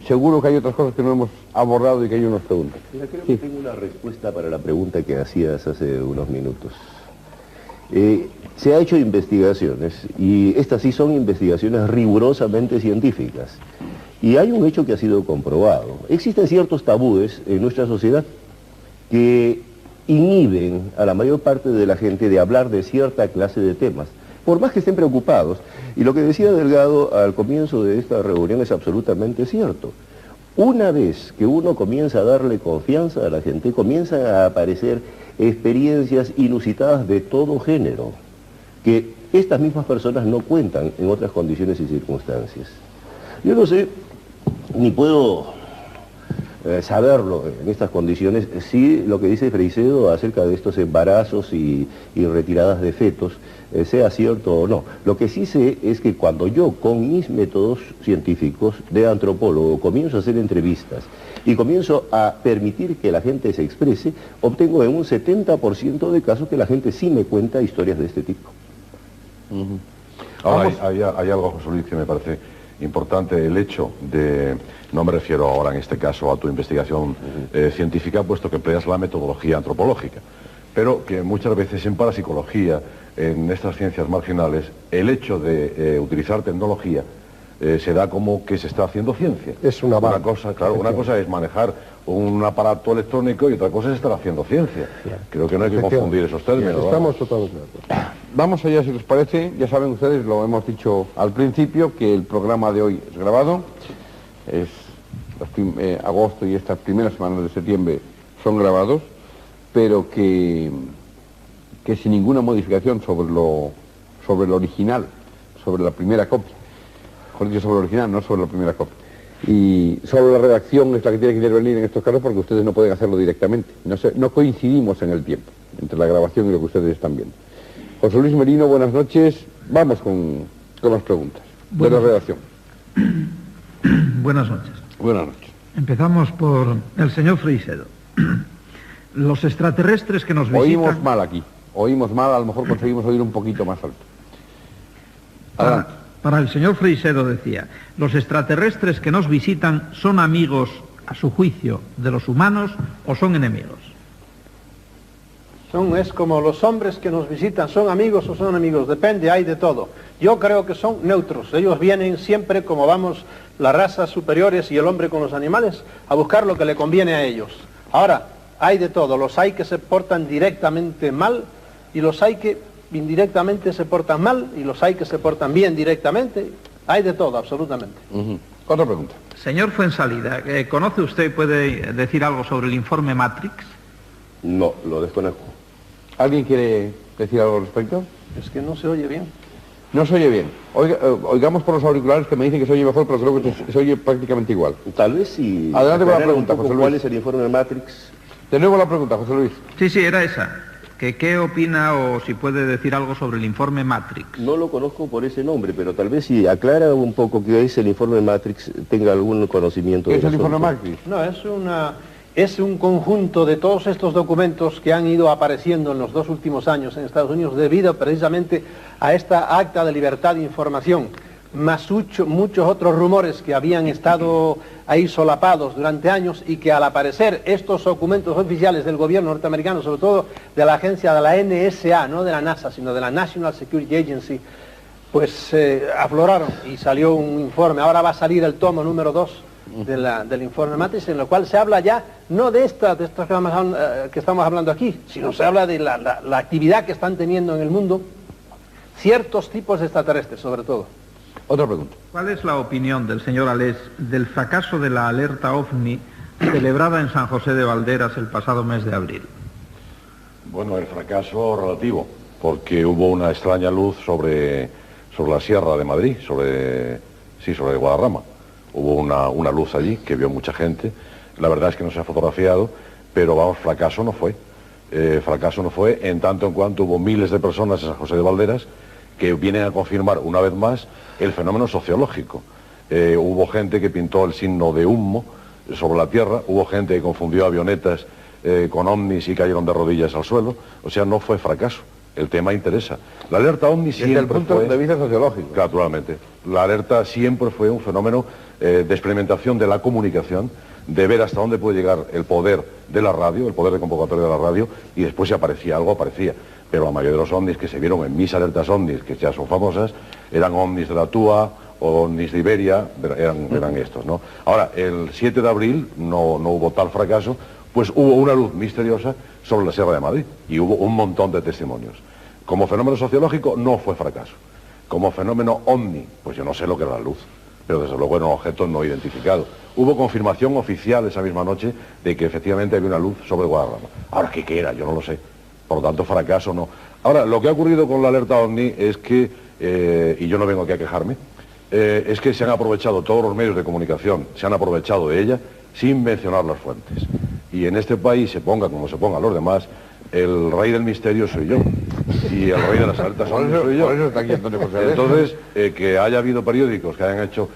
seguro que hay otras cosas que no hemos abordado y que hay unas preguntas. Mira, creo que tengo una respuesta para la pregunta que hacías hace unos minutos. Se ha hecho investigaciones, y estas sí son investigaciones rigurosamente científicas. Y hay un hecho que ha sido comprobado. Existen ciertos tabúes en nuestra sociedad que inhiben a la mayor parte de la gente de hablar de cierta clase de temas, por más que estén preocupados. Y lo que decía Delgado al comienzo de esta reunión es absolutamente cierto. Una vez que uno comienza a darle confianza a la gente, comienzan a aparecer experiencias inusitadas de todo género, que estas mismas personas no cuentan en otras condiciones y circunstancias. Yo no sé, ni puedo saberlo en estas condiciones, si lo que dice Freixedo acerca de estos embarazos y retiradas de fetos sea cierto o no. Lo que sí sé es que cuando yo, con mis métodos científicos de antropólogo, comienzo a hacer entrevistas y comienzo a permitir que la gente se exprese, obtengo en un 70% de casos que la gente sí me cuenta historias de este tipo. Ahora hay algo, José Luis, que me parece importante, el hecho de, no me refiero ahora en este caso a tu investigación científica, puesto que empleas la metodología antropológica, pero que muchas veces en parapsicología, en estas ciencias marginales, el hecho de utilizar tecnología se da como que se está haciendo ciencia. Es una cosa, claro, una cosa es manejar un aparato electrónico y otra cosa es estar haciendo ciencia. Creo que no hay que confundir esos términos. Estamos totalmente de acuerdo. Vamos allá, si les parece. Ya saben ustedes, lo hemos dicho al principio, que el programa de hoy es grabado. Es agosto y estas primeras semanas de septiembre son grabados, pero que sin ninguna modificación sobre lo original, sobre la primera copia. Mejor dicho, sobre el original, no sobre la primera copia. Y sobre la redacción es la que tiene que intervenir en estos casos, porque ustedes no pueden hacerlo directamente. No coincidimos en el tiempo entre la grabación y lo que ustedes están viendo. José Luis Merino, buenas noches. Vamos con las preguntas de la redacción. Buenas noches. Buenas noches. Empezamos por el señor Freixedo. Los extraterrestres que nos visitan... Oímos mal aquí. Oímos mal, a lo mejor conseguimos oír un poquito más alto. Adelante. Para el señor Freixedo decía, ¿los extraterrestres que nos visitan son amigos, a su juicio, de los humanos o son enemigos? Es como los hombres que nos visitan, ¿son amigos o son enemigos? Depende, hay de todo. Yo creo que son neutros. Ellos vienen siempre, como vamos las razas superiores y el hombre con los animales, a buscar lo que le conviene a ellos. Ahora, hay de todo. Los hay que se portan directamente mal y los hay que indirectamente se portan mal y los hay que se portan bien directamente. Hay de todo, absolutamente. Otra pregunta. Señor Fuensalida, ¿conoce usted, puede decir algo sobre el informe Matrix? No, lo desconozco. ¿Alguien quiere decir algo al respecto? Es que no se oye bien. No se oye bien. Oigamos por los auriculares, que me dicen que se oye mejor, pero creo que se oye prácticamente igual. Tal vez si... Adelante con la pregunta, José Luis. ¿Cuál es el informe Matrix? De nuevo la pregunta, José Luis. Sí, era esa. ¿Qué opina o si puede decir algo sobre el informe Matrix? No lo conozco por ese nombre, pero tal vez si aclara un poco qué es el informe Matrix, tenga algún conocimiento. ¿Qué es el informe Matrix? No, es un conjunto de todos estos documentos que han ido apareciendo en los 2 últimos años en Estados Unidos debido precisamente a esta acta de libertad de información. más muchos otros rumores que habían estado ahí solapados durante años y que al aparecer estos documentos oficiales del gobierno norteamericano, sobre todo de la agencia de la NSA, no de la NASA, sino de la National Security Agency, pues afloraron y salió un informe. Ahora va a salir el tomo número 2 del informe Matrix, en lo cual se habla ya no de esta que estamos hablando aquí, sino se habla de la actividad que están teniendo en el mundo ciertos tipos de extraterrestres, sobre todo. Otra pregunta. ¿Cuál es la opinión del señor Alés del fracaso de la alerta OVNI celebrada en San José de Valderas el pasado mes de abril? Bueno, el fracaso relativo, porque hubo una extraña luz sobre la Sierra de Madrid, sobre Guadarrama. Hubo una luz allí que vio mucha gente. La verdad es que no se ha fotografiado, pero vamos, fracaso no fue. Fracaso no fue en tanto en cuanto hubo miles de personas en San José de Valderas que vienen a confirmar una vez más el fenómeno sociológico. Hubo gente que pintó el signo de humo sobre la Tierra, hubo gente que confundió avionetas con ovnis y cayeron de rodillas al suelo. O sea, no fue fracaso. El tema interesa. La alerta OVNI siempre desde el punto de vista sociológico. Naturalmente. La alerta siempre fue un fenómeno de experimentación de la comunicación, de ver hasta dónde puede llegar el poder de la radio, el poder de convocatoria de la radio, y después si aparecía algo, aparecía. Pero la mayoría de los ovnis que se vieron en mis alertas ovnis, que ya son famosas, eran ovnis de la TUA, ovnis de Iberia, eran estos, ¿no? Ahora, el 7 de abril no hubo tal fracaso, pues hubo una luz misteriosa sobre la Sierra de Madrid y hubo un montón de testimonios. Como fenómeno sociológico no fue fracaso. Como fenómeno ovni, pues yo no sé lo que era la luz, pero desde luego era un objeto no identificado. Hubo confirmación oficial esa misma noche de que efectivamente había una luz sobre Guadarrama. Ahora, ¿qué era? Yo no lo sé. Por lo tanto, fracaso no. Ahora, lo que ha ocurrido con la alerta OVNI es que, y yo no vengo aquí a quejarme, es que se han aprovechado todos los medios de comunicación, se han aprovechado de ella sin mencionar las fuentes. Y en este país, se ponga como se pongan los demás, el rey del misterio soy yo. Y el rey de las alertas OVNI soy yo. Por eso está aquí Antonio José Alés. Entonces, que haya habido periódicos que hayan hecho...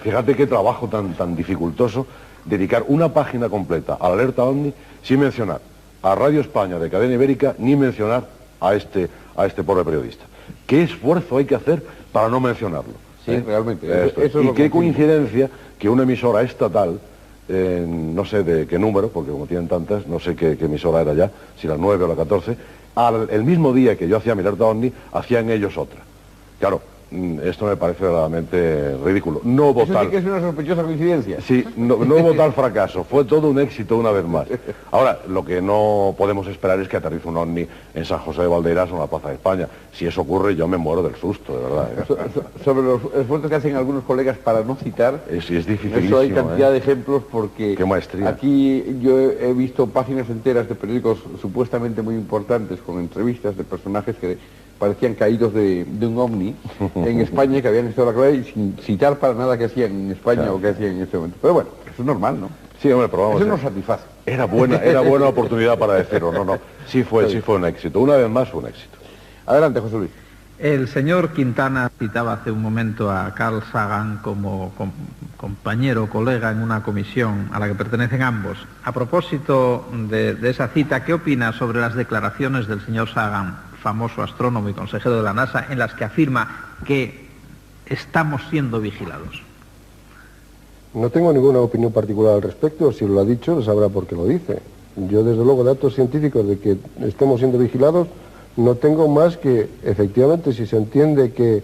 Fíjate qué trabajo tan dificultoso dedicar una página completa a la alerta OVNI sin mencionar a Radio España de Cadena Ibérica ni mencionar a este pobre periodista. ¿Qué esfuerzo hay que hacer para no mencionarlo? Sí, realmente. Eso y qué coincidencia que una emisora estatal, no sé de qué número, porque como tienen tantas, no sé qué emisora era ya, si la 9 o la 14, el mismo día que yo hacía mi alerta OVNI, hacían ellos otra. Claro, esto me parece verdaderamente ridículo. No hubo ¿Eso sí que es una sospechosa coincidencia? Sí, no hubo tal fracaso. Fue todo un éxito una vez más. Ahora, lo que no podemos esperar es que aterrice un ovni en San José de Valderas o en la Plaza de España. Si eso ocurre, yo me muero del susto, de verdad. Sobre los esfuerzos que hacen algunos colegas para no citar, es dificilísimo. Eso hay cantidad de ejemplos porque qué maestría. Aquí yo he visto páginas enteras de periódicos supuestamente muy importantes con entrevistas de personajes que parecían caídos de un ovni en España, que habían estado en la clave y sin citar para nada que hacían en España, claro, o que hacían en ese momento. Pero bueno, eso es normal, ¿no? Sí, hombre, pero vamos, eso nos satisface. Era buena oportunidad para decirlo, no. Sí fue un éxito. Una vez más fue un éxito. Adelante, José Luis. El señor Quintana citaba hace un momento a Carl Sagan como compañero, colega en una comisión a la que pertenecen ambos. A propósito de esa cita, ¿qué opina sobre las declaraciones del señor Sagan, famoso astrónomo y consejero de la NASA, en las que afirma que estamos siendo vigilados? No tengo ninguna opinión particular al respecto. Si lo ha dicho, lo sabrá por qué lo dice. Yo, desde luego, datos científicos de que estemos siendo vigilados no tengo más que, efectivamente, si se entiende que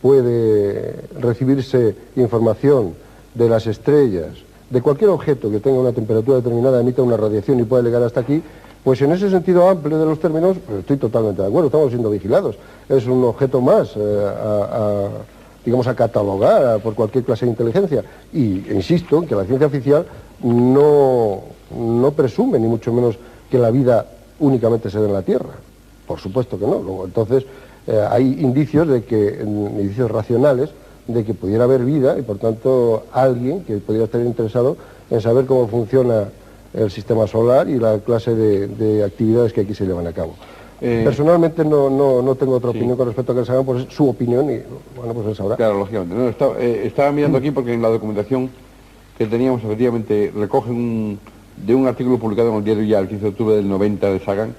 puede recibirse información de las estrellas, de cualquier objeto que tenga una temperatura determinada, emita una radiación y puede llegar hasta aquí, pues en ese sentido amplio de los términos, pues estoy totalmente de acuerdo, estamos siendo vigilados. Es un objeto más digamos, a catalogar por cualquier clase de inteligencia. Y insisto en que la ciencia oficial no presume, ni mucho menos, que la vida únicamente se da en la Tierra. Por supuesto que no. Luego, entonces, hay indicios racionales de que pudiera haber vida y, por tanto, alguien que pudiera estar interesado en saber cómo funciona el sistema solar y la clase de actividades que aquí se llevan a cabo. Personalmente no tengo otra opinión con respecto a que se hagan, pues su opinión y, bueno, pues él sabrá. Claro, lógicamente. No, estaba mirando aquí porque en la documentación que teníamos, efectivamente, recogen de un artículo publicado en el diario Ya, el 15 de octubre del 90 de Sagan,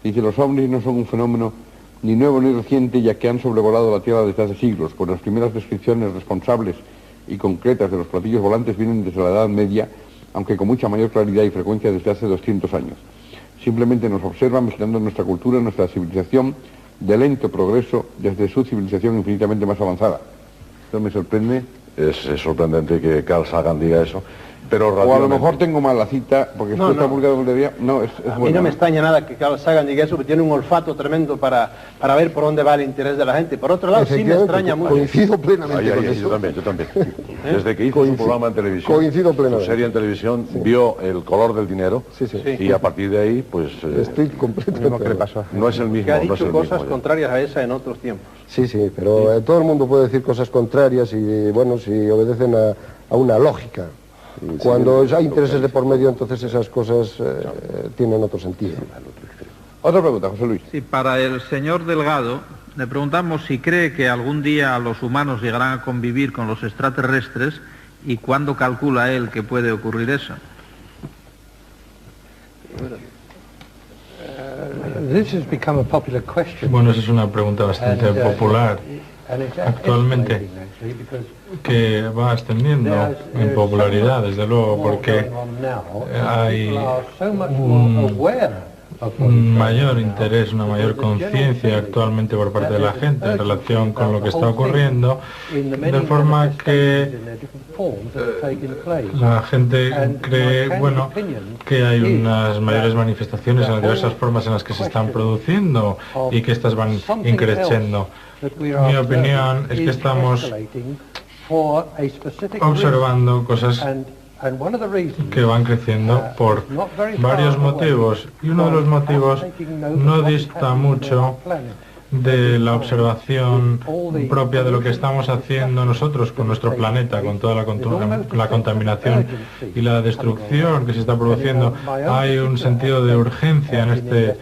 dice: los ovnis no son un fenómeno ni nuevo ni reciente, ya que han sobrevolado la Tierra desde hace siglos, pues las primeras descripciones responsables y concretas de los platillos volantes vienen desde la Edad Media, aunque con mucha mayor claridad y frecuencia desde hace 200 años. Simplemente nos observan visitando nuestra cultura, nuestra civilización, de lento progreso desde su civilización infinitamente más avanzada. Esto me sorprende. Es sorprendente que Carl Sagan diga eso. Pero o a lo mejor tengo mal la cita, porque esto está publicado en el día. No, es a mí no me extraña nada que Carl Sagan diga eso, porque tiene un olfato tremendo para ver por dónde va el interés de la gente. Por otro lado, sí me extraña mucho. Coincido plenamente con eso. Yo también. Desde que hizo su programa en televisión, coincido plenamente. Su serie en televisión, vio el color del dinero, y a partir de ahí, pues... Estoy completamente que le pasó. No es el mismo. Que ha dicho cosas contrarias a esa en otros tiempos. Sí, pero todo el mundo puede decir cosas contrarias y, bueno, si obedecen a una lógica. Cuando hay intereses de por medio, entonces esas cosas tienen otro sentido. Otra pregunta, José Luis. Sí, para el señor Delgado, le preguntamos si cree que algún día los humanos llegarán a convivir con los extraterrestres y cuándo calcula él que puede ocurrir eso. Bueno, esa es una pregunta bastante popular actualmente, que va ascendiendo en popularidad, desde luego, porque hay un mayor interés, una mayor conciencia actualmente por parte de la gente en relación con lo que está ocurriendo, de forma que la gente cree, bueno, que hay unas mayores manifestaciones en las diversas formas en las que se están produciendo y que estas van increciendo. Mi opinión es que estamos observando cosas que van creciendo por varios motivos, y uno de los motivos no dista mucho de la observación propia de lo que estamos haciendo nosotros con nuestro planeta, con toda la contaminación y la destrucción que se está produciendo. Hay un sentido de urgencia en este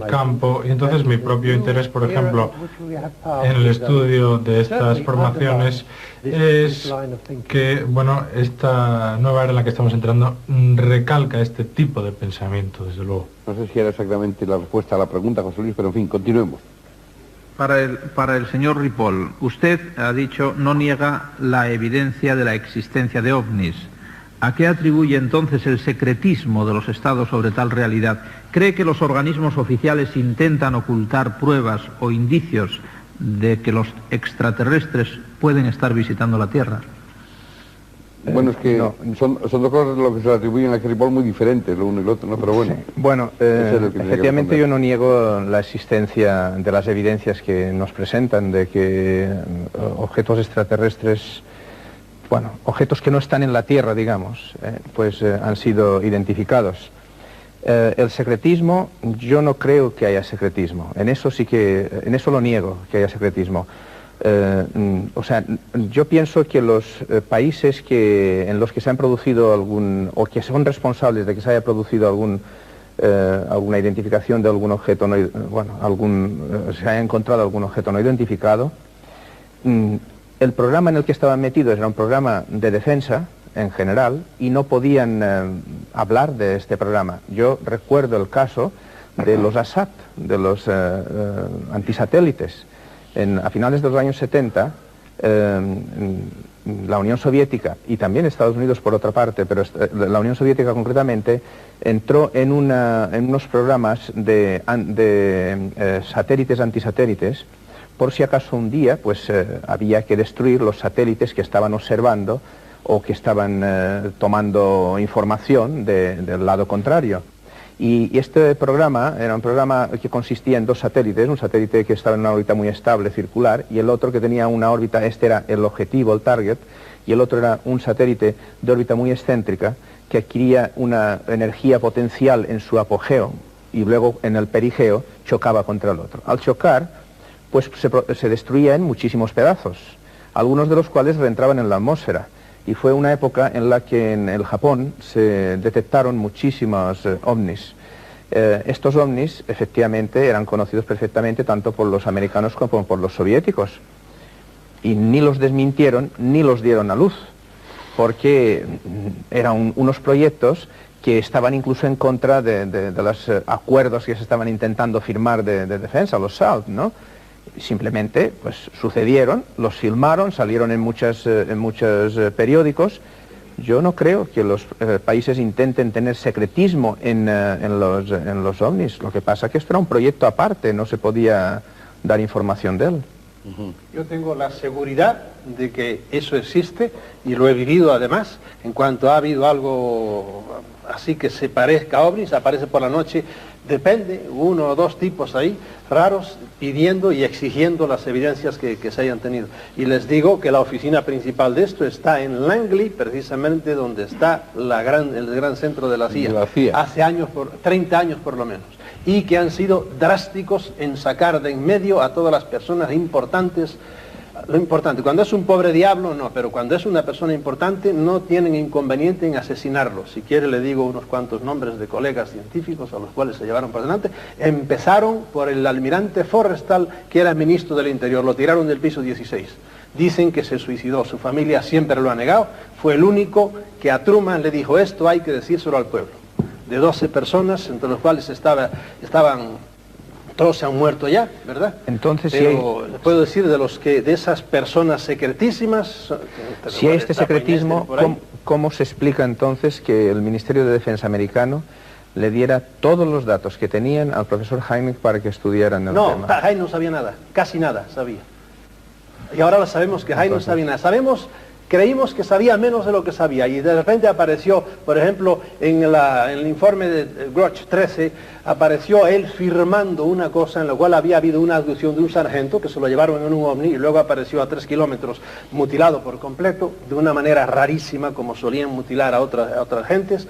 campo, y entonces mi propio interés, por ejemplo, en el estudio de estas formaciones es que, bueno, esta nueva era en la que estamos entrando recalca este tipo de pensamiento, desde luego. No sé si era exactamente la respuesta a la pregunta, José Luis, pero en fin, continuemos. Para el señor Ripoll, usted ha dicho no niega la evidencia de la existencia de ovnis. ¿A qué atribuye entonces el secretismo de los estados sobre tal realidad? ¿Cree que los organismos oficiales intentan ocultar pruebas o indicios de que los extraterrestres pueden estar visitando la Tierra? Bueno, es que son dos cosas lo que se le atribuyen a Ripoll muy diferentes, lo uno y lo otro, ¿no? Pero bueno. Sí. Bueno, efectivamente yo no niego la existencia de las evidencias que nos presentan de que objetos extraterrestres, bueno, objetos que no están en la Tierra, digamos, pues han sido identificados. El secretismo, yo no creo que haya secretismo. En eso lo niego, que haya secretismo. O sea, yo pienso que los países en los que se han producido o que son responsables de que se haya producido alguna identificación de algún objeto, se haya encontrado algún objeto no identificado, el programa en el que estaban metidos era un programa de defensa en general y no podían hablar de este programa. Yo recuerdo el caso de los ASAT, de los antisatélites. A finales de los años 70, la Unión Soviética, y también Estados Unidos por otra parte, pero la Unión Soviética concretamente, entró en unos programas de satélites antisatélites, por si acaso un día pues había que destruir los satélites que estaban observando o que estaban tomando información del lado contrario. Y este programa era un programa que consistía en dos satélites, un satélite que estaba en una órbita muy estable, circular, y el otro que tenía una órbita, este era el objetivo, el target, y el otro era un satélite de órbita muy excéntrica que adquiría una energía potencial en su apogeo y luego en el perigeo chocaba contra el otro. Al chocar, pues se destruía en muchísimos pedazos, algunos de los cuales reentraban en la atmósfera. Y fue una época en la que en el Japón se detectaron muchísimos ovnis. Estos ovnis efectivamente eran conocidos perfectamente tanto por los americanos como por los soviéticos. Y ni los desmintieron ni los dieron a luz, porque eran unos proyectos que estaban incluso en contra de los acuerdos que se estaban intentando firmar de defensa, los SALT, ¿no? Simplemente, pues sucedieron, los filmaron, salieron en muchos periódicos. Yo no creo que los países intenten tener secretismo en los ovnis. Lo que pasa es que esto era un proyecto aparte, no se podía dar información de él. Yo tengo la seguridad de que eso existe y lo he vivido además. En cuanto ha habido algo así que se parezca a ovnis, aparece por la noche, depende, 1 o 2 tipos ahí, raros, pidiendo y exigiendo las evidencias que se hayan tenido. Y les digo que la oficina principal de esto está en Langley, precisamente donde está el gran centro de la CIA. Hace años, 30 años por lo menos. Y que han sido drásticos en sacar de en medio a todas las personas importantes. Lo importante, cuando es un pobre diablo, no, pero cuando es una persona importante, no tienen inconveniente en asesinarlo. Si quiere le digo unos cuantos nombres de colegas científicos a los cuales se llevaron por delante. Empezaron por el almirante Forrestal, que era ministro del Interior, lo tiraron del piso 16. Dicen que se suicidó, su familia siempre lo ha negado, fue el único que a Truman le dijo: esto hay que decírselo al pueblo. De 12 personas, entre los cuales estaban, todos se han muerto ya, ¿verdad? Entonces, pero puedo decir de esas personas secretísimas. Si hay este secretismo, ¿cómo se explica entonces que el Ministerio de Defensa americano le diera todos los datos que tenían al profesor Hynek para que estudiaran el tema? No, Hynek no sabía nada, casi nada sabía. Y ahora lo sabemos que Hynek no sabía nada. Creímos que sabía menos de lo que sabía, y de repente apareció, por ejemplo, en el informe de Grudge 13, apareció él firmando una cosa en la cual había habido una abducción de un sargento que se lo llevaron en un ovni, y luego apareció a 3 kilómetros mutilado por completo, de una manera rarísima, como solían mutilar a otras gentes.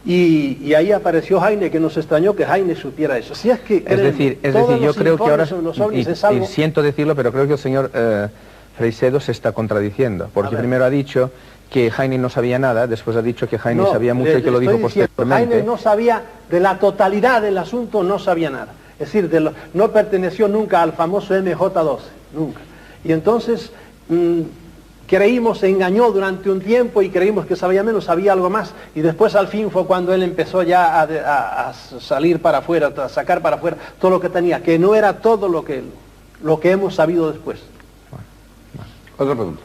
Y ahí apareció Hynek, que nos extrañó que Hynek supiera eso. Si es que, es decir, yo creo que ahora, y siento decirlo, pero creo que el señor Freixedo se está contradiciendo, porque primero ha dicho que Hynek no sabía nada, después ha dicho que Hynek sabía mucho y que lo dijo posteriormente. Hynek no sabía de la totalidad del asunto, no sabía nada. Es decir, no perteneció nunca al famoso MJ-12, nunca. Y entonces creímos, se engañó durante un tiempo y creímos que sabía menos, sabía algo más, y después al fin fue cuando él empezó ya a salir para afuera, a sacar para afuera todo lo que tenía, que no era todo lo que hemos sabido después. Otra pregunta.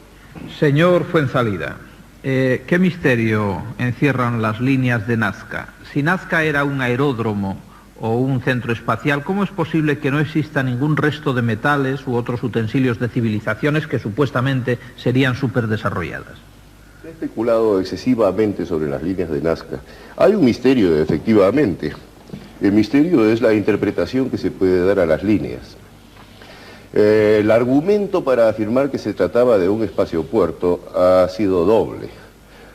Señor Fuenzalida, ¿qué misterio encierran las líneas de Nazca? Si Nazca era un aeródromo o un centro espacial, ¿cómo es posible que no exista ningún resto de metales u otros utensilios de civilizaciones que supuestamente serían superdesarrolladas? Se ha especulado excesivamente sobre las líneas de Nazca. Hay un misterio, efectivamente. El misterio es la interpretación que se puede dar a las líneas. El argumento para afirmar que se trataba de un espaciopuerto ha sido doble.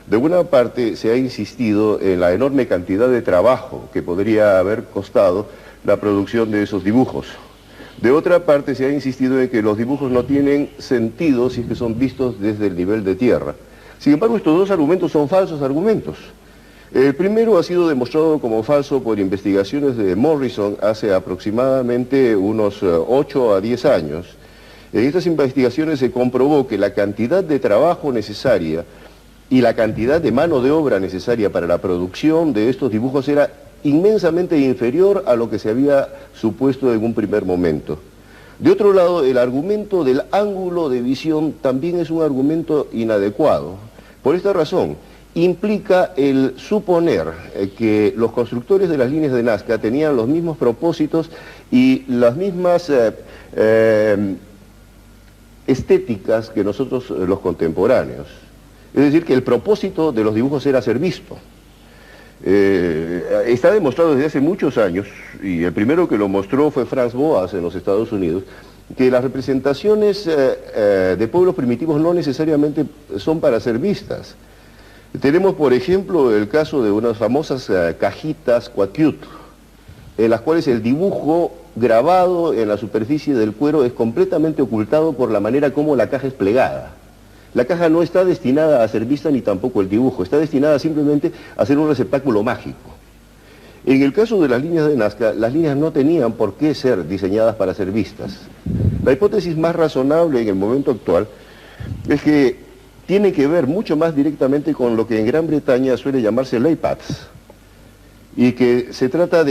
De una parte se ha insistido en la enorme cantidad de trabajo que podría haber costado la producción de esos dibujos. De otra parte se ha insistido en que los dibujos no tienen sentido si es que son vistos desde el nivel de tierra. Sin embargo, estos dos argumentos son falsos argumentos. El primero ha sido demostrado como falso por investigaciones de Morrison hace aproximadamente unos 8 a 10 años. En estas investigaciones se comprobó que la cantidad de trabajo necesaria y la cantidad de mano de obra necesaria para la producción de estos dibujos era inmensamente inferior a lo que se había supuesto en un primer momento. De otro lado, el argumento del ángulo de visión también es un argumento inadecuado. Por esta razón, implica el suponer que los constructores de las líneas de Nazca tenían los mismos propósitos y las mismas estéticas que nosotros los contemporáneos. Es decir, que el propósito de los dibujos era ser visto. Está demostrado desde hace muchos años, y el primero que lo mostró fue Franz Boas en los Estados Unidos, que las representaciones de pueblos primitivos no necesariamente son para ser vistas. Tenemos, por ejemplo, el caso de unas famosas cajitas Quakiut, en las cuales el dibujo grabado en la superficie del cuero es completamente ocultado por la manera como la caja es plegada. La caja no está destinada a ser vista ni tampoco el dibujo, está destinada simplemente a ser un receptáculo mágico. En el caso de las líneas de Nazca, las líneas no tenían por qué ser diseñadas para ser vistas. La hipótesis más razonable en el momento actual es que tiene que ver mucho más directamente con lo que en Gran Bretaña suele llamarse lay paths. y que se trata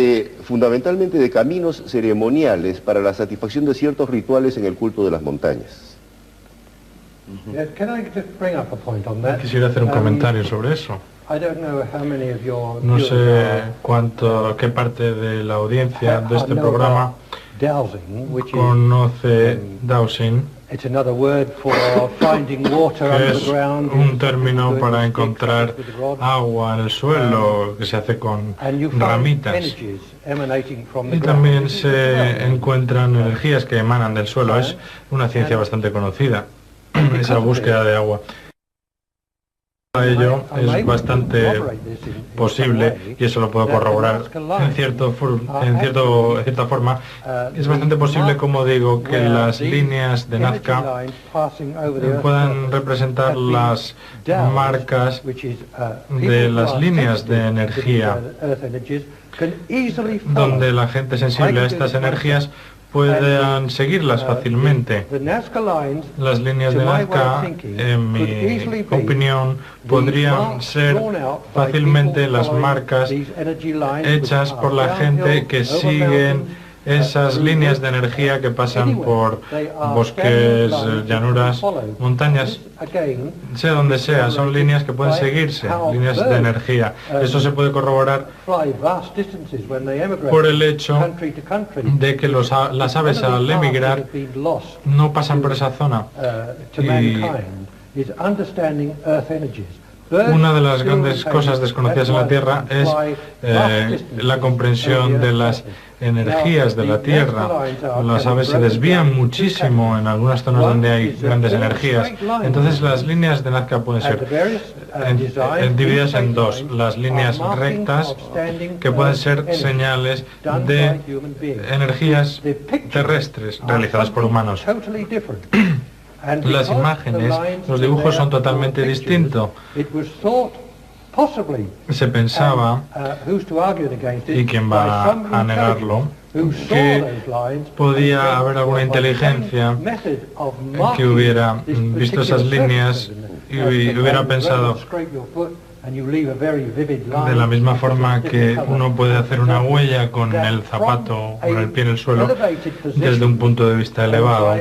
fundamentalmente de caminos ceremoniales para la satisfacción de ciertos rituales en el culto de las montañas. Quisiera hacer un comentario sobre eso. No sé qué parte de la audiencia de este programa conoce dowsing, que es un término para encontrar agua en el suelo, que se hace con ramitas. Y también se encuentran energías que emanan del suelo. Es una ciencia bastante conocida, esa búsqueda de agua. Ello es bastante posible, y eso lo puedo corroborar en cierta forma. Es bastante posible, como digo, que las líneas de Nazca puedan representar las marcas de las líneas de energía, donde la gente sensible a estas energías puedan seguirlas fácilmente. Las líneas de Nazca, en mi opinión, podrían ser fácilmente las marcas hechas por la gente que siguen esas líneas de energía que pasan por bosques, llanuras, montañas, sea donde sea, son líneas que pueden seguirse, líneas de energía. Eso se puede corroborar por el hecho de que las aves al emigrar no pasan por esa zona. Y una de las grandes cosas desconocidas en la Tierra es la comprensión de las energías de la Tierra. Las aves se desvían muchísimo en algunas zonas donde hay grandes energías. Entonces las líneas de Nazca pueden ser divididas en dos. Las líneas rectas, que pueden ser señales de energías terrestres realizadas por humanos. Las imágenes, los dibujos son totalmente distintos. Se pensaba, y quién va a negarlo, que podía haber alguna inteligencia que hubiera visto esas líneas y hubiera pensado, de la misma forma que uno puede hacer una huella con el zapato, con el pie en el suelo, desde un punto de vista elevado,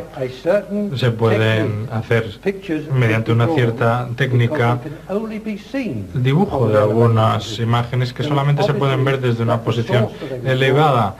se pueden hacer mediante una cierta técnica el dibujo de algunas imágenes que solamente se pueden ver desde una posición elevada.